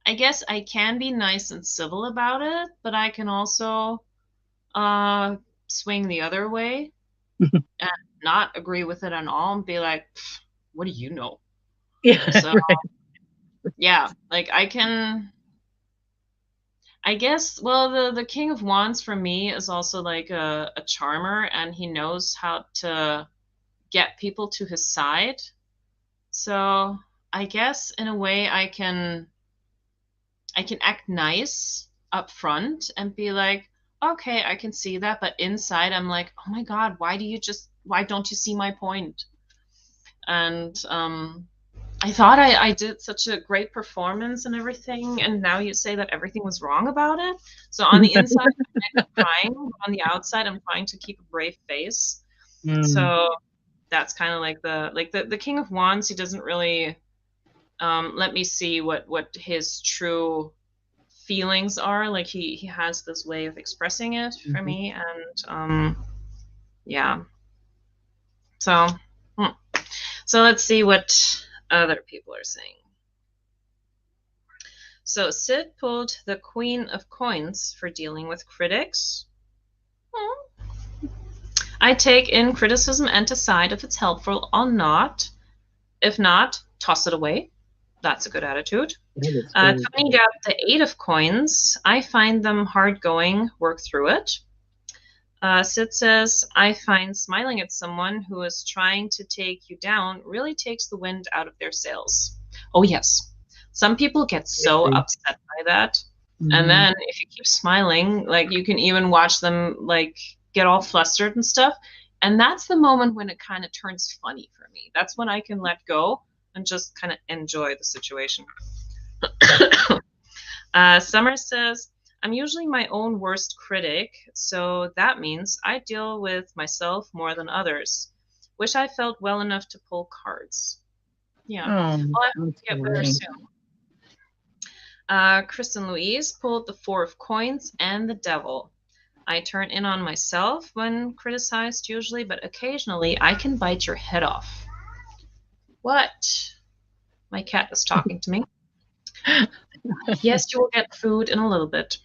I guess I can be nice and civil about it, but I can also swing the other way and not agree with it at all and be like, what do you know? Yeah. So, right. Yeah, like I guess, well, the King of Wands for me is also like a charmer, and he knows how to get people to his side. So I guess in a way I can act nice up front and be like, okay, I can see that, but inside I'm like, oh my God, why don't you see my point? And I thought I did such a great performance and everything, and now you say that everything was wrong about it. So on the inside, I'm crying. On the outside, I'm trying to keep a brave face. So that's kind of like the King of Wands. He doesn't really let me see what his true feelings are. Like he has this way of expressing it for me, and yeah. So let's see what other people are saying. So Sid pulled the Queen of Coins for dealing with critics. I take in criticism and decide if it's helpful or not. If not, toss it away. That's a good attitude. Tony got the 8 of Coins. I find them hard going, work through it. Sid says, I find smiling at someone who is trying to take you down really takes the wind out of their sails. Oh, yes. Some people get so upset by that. And then if you keep smiling, like you can even watch them like get all flustered and stuff. And that's the moment when it kind of turns funny for me. That's when I can let go and just kind of enjoy the situation. Summer says, I'm usually my own worst critic, so that means I deal with myself more than others. Wish I felt well enough to pull cards. Yeah. Well, I hope to get better soon. Kristen Louise pulled the 4 of coins and the devil. I turn in on myself when criticized usually, but occasionally I can bite your head off. What? My cat is talking to me. Yes, you will get food in a little bit.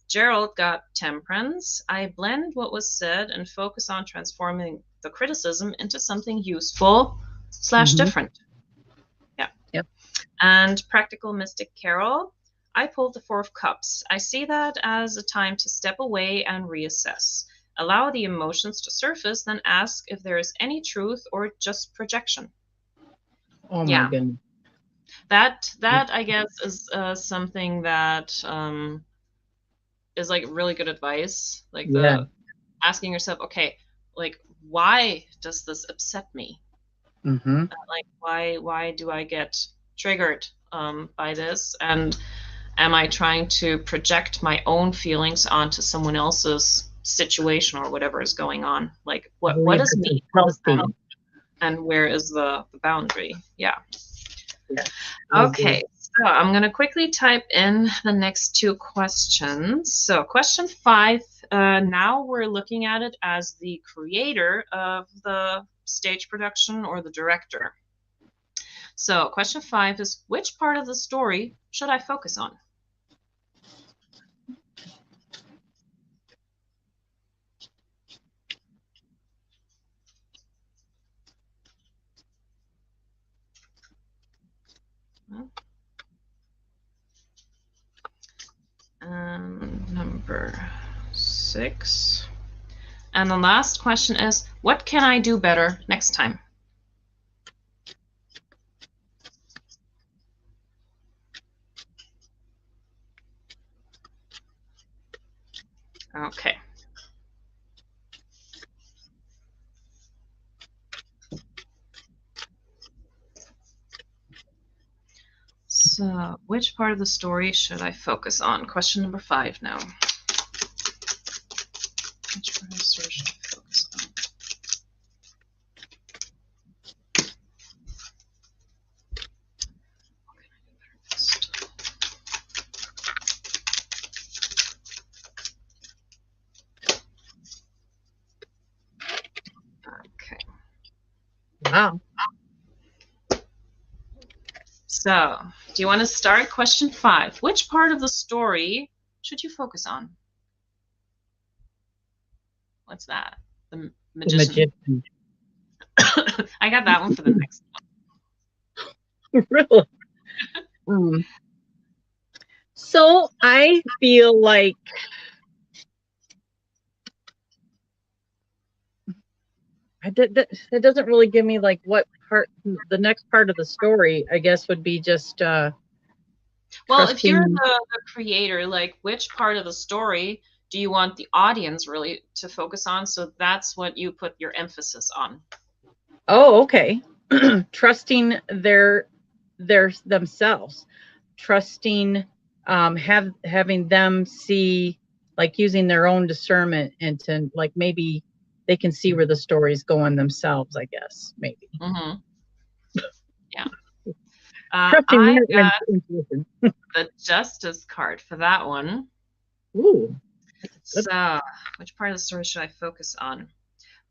Gerald got temperance. I blend what was said and focus on transforming the criticism into something useful / different. Yeah. Yep. And practical mystic Carol, I pulled the 4 of cups. I see that as a time to step away and reassess. Allow the emotions to surface, then ask if there is any truth or just projection. Oh my goodness. That I guess is something that is like really good advice. Like the asking yourself, okay, like why does this upset me? Like why do I get triggered by this? And am I trying to project my own feelings onto someone else's situation or whatever is going on? Like what is me? And where is the boundary? Yeah. Okay, so I'm going to quickly type in the next 2 questions. So question 5, now we're looking at it as the creator of the stage production or the director. So question 5 is, which part of the story should I focus on? Number 6. And the last question is, what can I do better next time? Okay. So, which part of the story should I focus on? Question number 5 now. Which part of the story should I focus on? Okay. Wow. So, do you want to start? Question 5. Which part of the story should you focus on? What's that? The magician. I got that one for the next one. Really? So I feel like it doesn't really give me like what part. The next part of the story, I guess, would be just. Well, if you're the creator, like which part of the story do you want the audience really to focus on? So that's what you put your emphasis on. Oh, okay. Trusting their themselves, trusting, having them see, like using their own discernment and to like maybe they can see where the story's going themselves, I guess, maybe. Yeah. I got the Justice card for that one. Ooh. So, which part of the story should I focus on?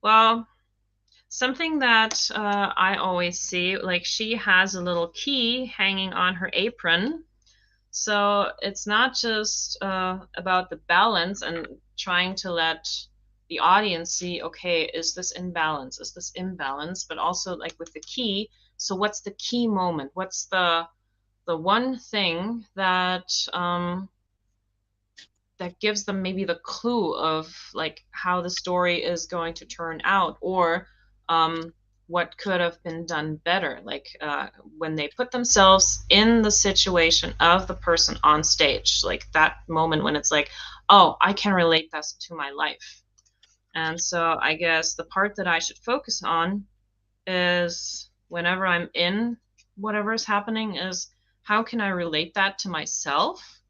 Well, something that I always see, like she has a little key hanging on her apron. So it's not just about the balance and trying to let the audience see, okay, is this in balance? Is this imbalance? But also like with the key. So what's the key moment? What's the one thing that that gives them maybe the clue of like how the story is going to turn out, or what could have been done better. Like when they put themselves in the situation of the person on stage, like that moment when it's like, oh, I can relate that to my life. And so I guess the part that I should focus on is whenever I'm in whatever is happening is how can I relate that to myself?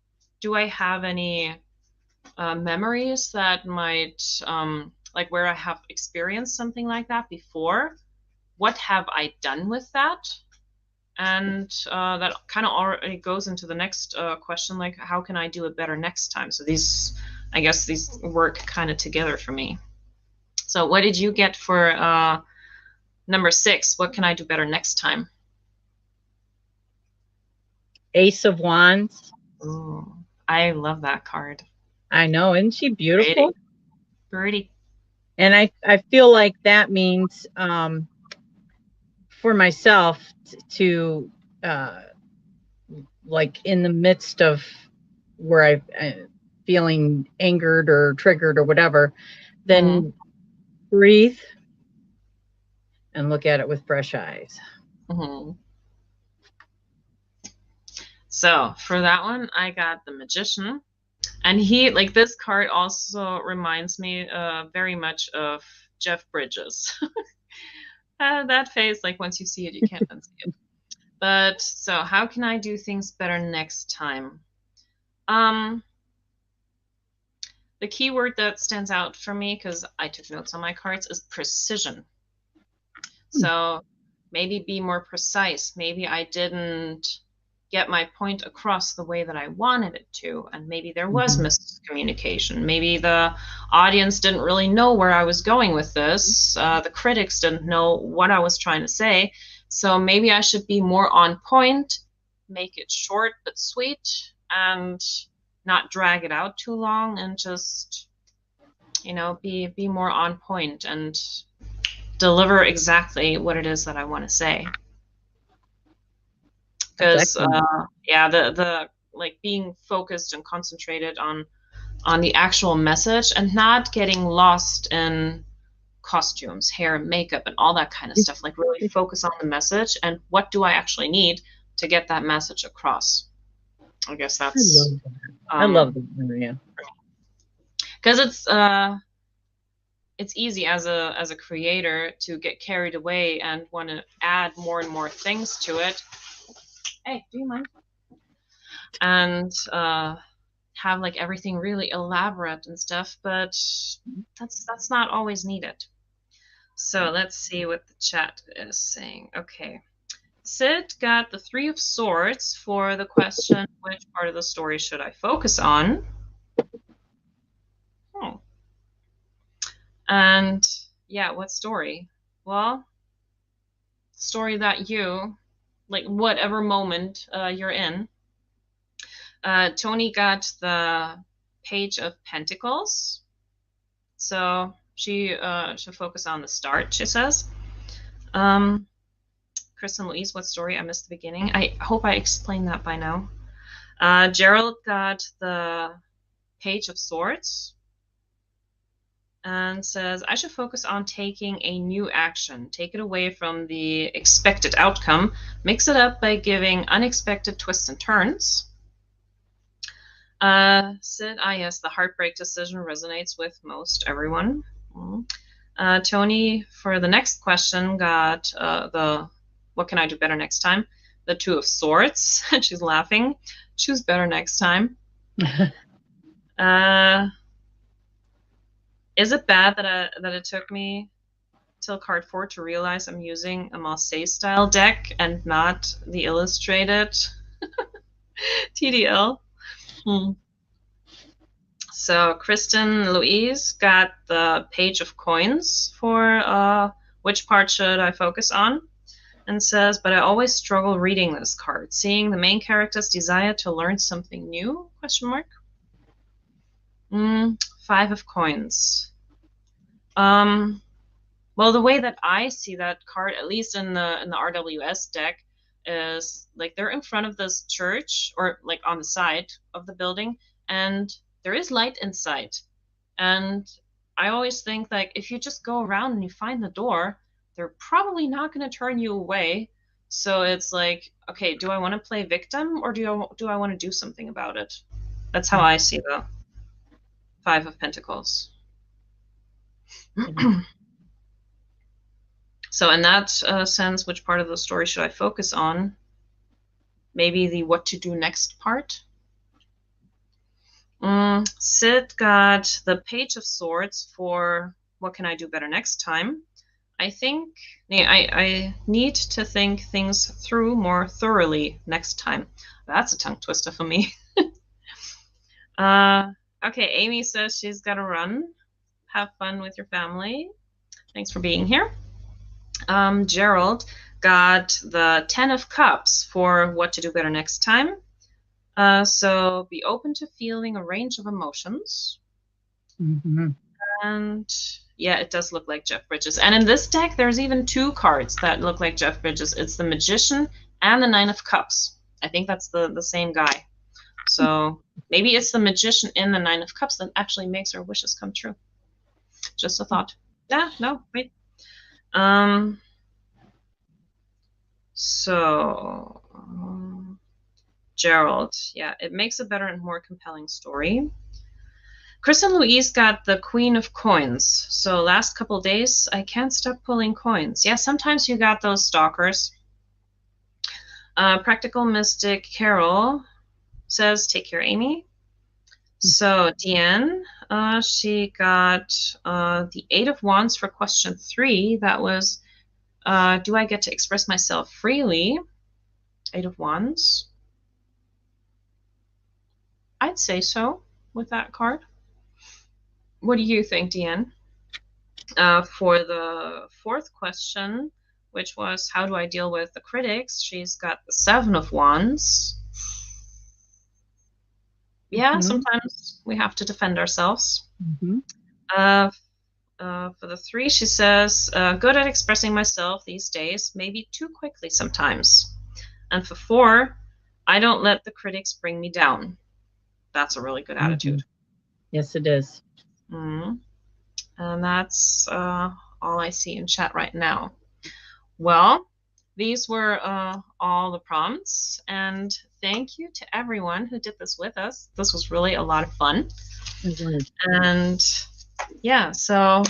Do I have any memories that might, like where I have experienced something like that before? What have I done with that? And that kind of already goes into the next question, like how can I do it better next time? So these, I guess these work kind of together for me. So what did you get for number 6? What can I do better next time? Ace of Wands. Ooh, I love that card. I know, isn't she beautiful? Pretty. Pretty. And I feel like that means for myself to like in the midst of where I'm feeling angered or triggered or whatever, then breathe and look at it with fresh eyes. Mm-hmm. So for that one, I got the Magician. And he, like this card also reminds me very much of Jeff Bridges. That face, like once you see it, you can't unsee it. But so how can I do things better next time? The key word that stands out for me, because I took notes on my cards, is precision. So maybe be more precise. Maybe I didn't get my point across the way that I wanted it to, and maybe there was miscommunication. Maybe the audience didn't really know where I was going with this. The critics didn't know what I was trying to say. So maybe I should be more on point, make it short but sweet, and not drag it out too long, and just, you know, be more on point and deliver exactly what it is that I want to say. Because yeah, the like being focused and concentrated on the actual message and not getting lost in costumes, hair, and makeup, and all that kind of stuff. Like really focus on the message and what do I actually need to get that message across. I guess that's. I love that, Maria. Because it's easy as a creator to get carried away and want to add more and more things to it. Hey, do you mind? And have like everything really elaborate and stuff, but that's not always needed. So let's see what the chat is saying. Okay. Sid got the 3 of Swords for the question, which part of the story should I focus on? Oh. And yeah, what story? Well, story that you, like whatever moment you're in. Tony got the Page of Pentacles. So she should focus on the start, she says. Chris and Louise, what story? I missed the beginning. I hope I explained that by now. Gerald got the Page of Swords and says, I should focus on taking a new action. Take it away from the expected outcome. Mix it up by giving unexpected twists and turns. Sid, yes, the heartbreak decision resonates with most everyone. Tony, for the next question, got the what can I do better next time? The 2 of Swords. She's laughing. Choose better next time. Is it bad that it took me till card 4 to realize I'm using a Marseille style deck and not the illustrated TDL? So Kristen Louise got the Page of Coins for which part should I focus on? And says, but I always struggle reading this card. Seeing the main character's desire to learn something new? Question mark. 5 of Coins. Well, the way that I see that card, at least in the RWS deck, is like they're in front of this church or like on the side of the building, and there is light inside. And I always think like if you just go around and you find the door, they're probably not going to turn you away. So it's like, okay, do I want to play victim or do I want to do something about it? That's how I see the Five of Pentacles. So in that sense, which part of the story should I focus on? Maybe the what to do next part. Sid got the Page of Swords for what can I do better next time. I think I need to think things through more thoroughly next time. That's a tongue twister for me. Okay, Amy says she's got to run. Have fun with your family. Thanks for being here. Gerald got the 10 of Cups for what to do better next time. So be open to feeling a range of emotions. And yeah, it does look like Jeff Bridges. And in this deck, there's even two cards that look like Jeff Bridges. It's the Magician and the Nine of Cups. I think that's the same guy. So maybe it's the Magician in the Nine of Cups that actually makes our wishes come true. Just a thought. Yeah, no, wait. So, Gerald, yeah, it makes a better and more compelling story. Chris and Louise got the Queen of Coins. So last couple days, I can't stop pulling coins. Yeah, sometimes you got those stalkers. Practical Mystic Carol says, take care, Amy. So Deanne, she got the 8 of Wands for question 3. That was, do I get to express myself freely? 8 of Wands. I'd say so with that card. What do you think, Deanne? For the 4th question, which was how do I deal with the critics, she's got the 7 of Wands. Yeah, sometimes we have to defend ourselves. For the 3, she says, good at expressing myself these days, maybe too quickly sometimes. And for 4, I don't let the critics bring me down. That's a really good attitude. Yes, it is. And that's all I see in chat right now. Well, these were all the prompts, and thank you to everyone who did this with us. This was really a lot of fun. And yeah, so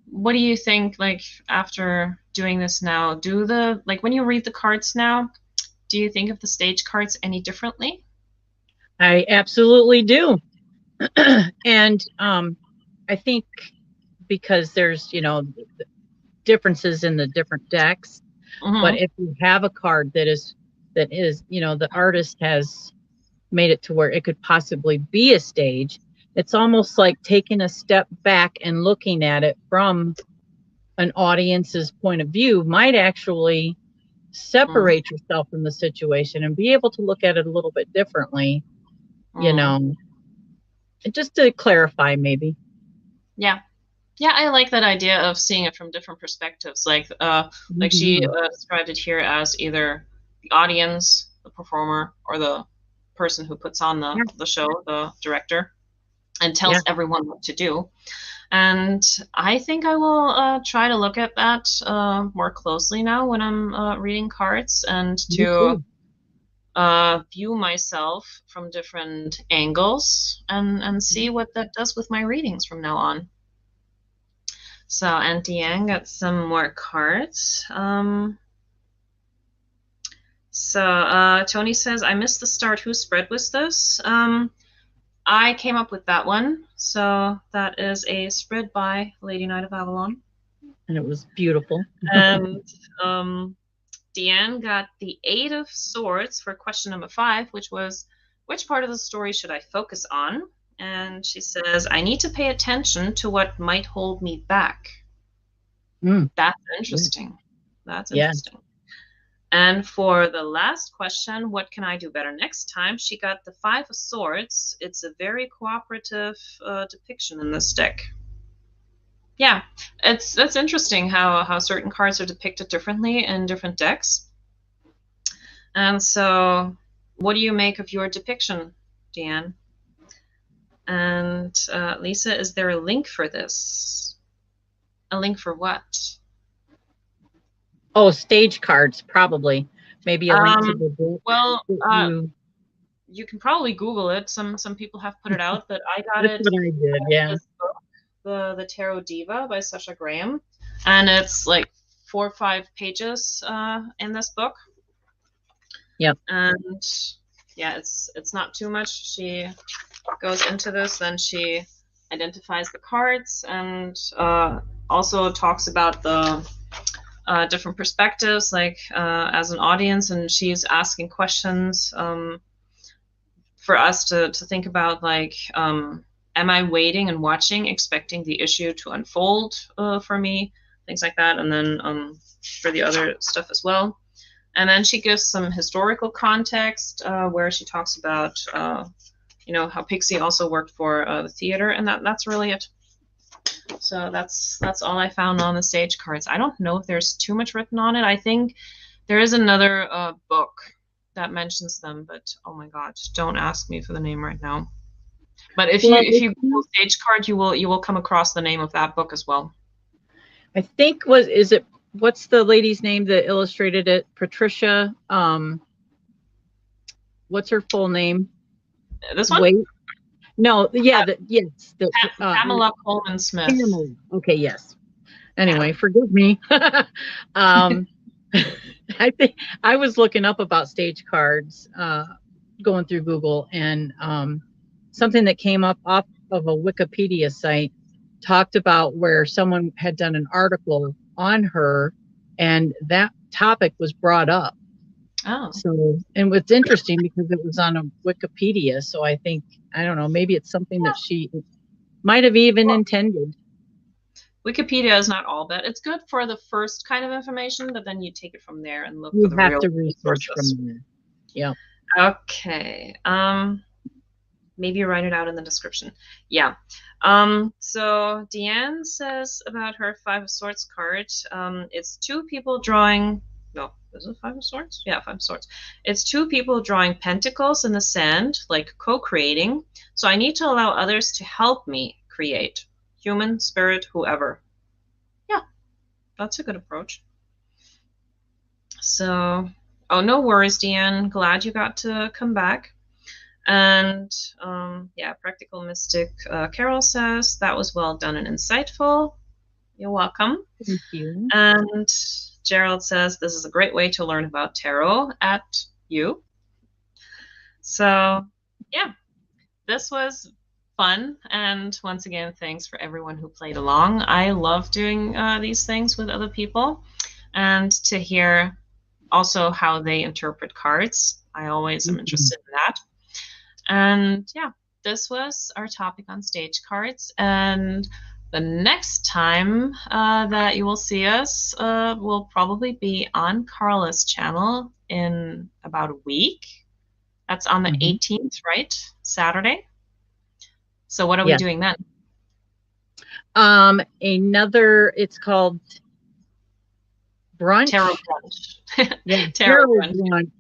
what do you think, like, after doing this now? When you read the cards now, do you think of the stage cards any differently? I absolutely do. And I think because there's, differences in the different decks, but if you have a card that is, the artist has made it to where it could possibly be a stage, it's almost like taking a step back and looking at it from an audience's point of view might actually separate yourself from the situation and be able to look at it a little bit differently, just to clarify maybe. Yeah, I like that idea of seeing it from different perspectives. Like she described it here as either the audience, the performer, or the person who puts on the show, the director, and tells everyone what to do. And I think I will try to look at that more closely now when I'm reading cards, and to view myself from different angles and see what that does with my readings from now on. So, and Deanne got some more cards. Tony says, I missed the start. Whose spread was this? I came up with that one. So that is a spread by Lady Knight of Avalon. And it was beautiful. And Deanne got the 8 of Swords for question number 5, which was, which part of the story should I focus on? And she says, I need to pay attention to what might hold me back. That's interesting. That's interesting. And for the last question, what can I do better next time? She got the 5 of Swords. It's a very cooperative depiction in this deck. Yeah, that's interesting how certain cards are depicted differently in different decks. And so, what do you make of your depiction, Deanne? And Lisa, is there a link for this? A link for what? Oh, stage cards, probably. Maybe a link to the book. Well, you can probably Google it. Some people have put it out, but I got That's it. what I did, yeah. This book, the Tarot Diva by Sasha Graham, and it's like 4 or 5 pages in this book. Yep. And yeah, it's not too much. She goes into this, then she identifies the cards, and also talks about the different perspectives, like as an audience, and she's asking questions for us to think about, like, am I waiting and watching, expecting the issue to unfold for me, things like that, and then for the other stuff as well. And then she gives some historical context where she talks about, how Pixie also worked for the theater, and that's really it. So that's all I found on the stage cards. I don't know if there's too much written on it. I think there is another book that mentions them, but oh my God, don't ask me for the name right now. But if you Google stage card, you will come across the name of that book as well. I think what's the lady's name that illustrated it? Patricia. What's her full name? This one? Wait. No, yeah, yes. Pamela Coleman Smith. Pamela. Okay, yes. Anyway, forgive me. I think I was looking up about stage cards, going through Google, and something that came up off of a Wikipedia site talked about where someone had done an article on her, and that topic was brought up. Oh. So, and what's interesting, because it was on a Wikipedia, so I think, I don't know, maybe it's something that she might have even intended. Wikipedia is not all bad. It's good for the first kind of information, but then you take it from there and look You for the real have to research from there. Yeah. Okay. Maybe write it out in the description. Yeah. So Deanne says about her 5 of Swords card, it's 2 people drawing. No, is it 5 of Swords? Yeah, 5 of Swords. It's 2 people drawing pentacles in the sand, like co-creating. So I need to allow others to help me create. Human, spirit, whoever. Yeah, that's a good approach. So, oh, no worries, Deanne. Glad you got to come back. And yeah, Practical Mystic Carol says, that was well done and insightful. You're welcome. Thank you. And Gerald says, this is a great way to learn about tarot at you. So, yeah, this was fun. And once again, thanks for everyone who played along. I love doing these things with other people, and to hear also how they interpret cards. I always am interested in that. And yeah, this was our topic on stage cards. And the next time that you will see us will probably be on Carla's channel in about a week. That's on the 18th, right? Saturday. So what are we doing then? It's called brunch. Tarot brunch. Yeah, tarot brunch.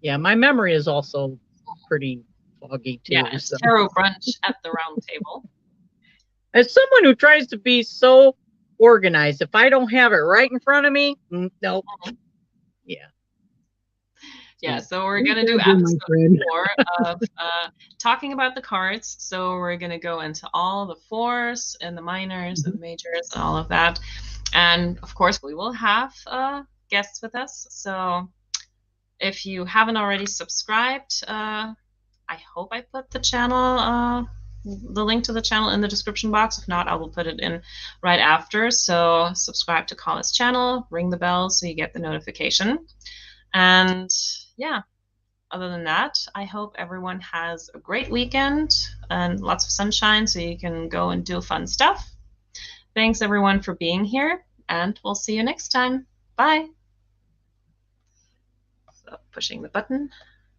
Yeah, my memory is also pretty foggy too. Yeah, it's tarot brunch at the round table. As someone who tries to be so organized, if I don't have it right in front of me, nope. Yeah. Yeah, so we're going to do episode 4 of talking about the cards. So we're going to go into all the 4s and the minors and majors and all of that. And of course, we will have guests with us. So if you haven't already subscribed, I hope I put the channel, the link to the channel in the description box. If not, I will put it in right after. So subscribe to Carla's channel, ring the bell so you get the notification. And yeah, other than that, I hope everyone has a great weekend and lots of sunshine so you can go and do fun stuff. Thanks everyone for being here, and we'll see you next time. Bye. So pushing the button.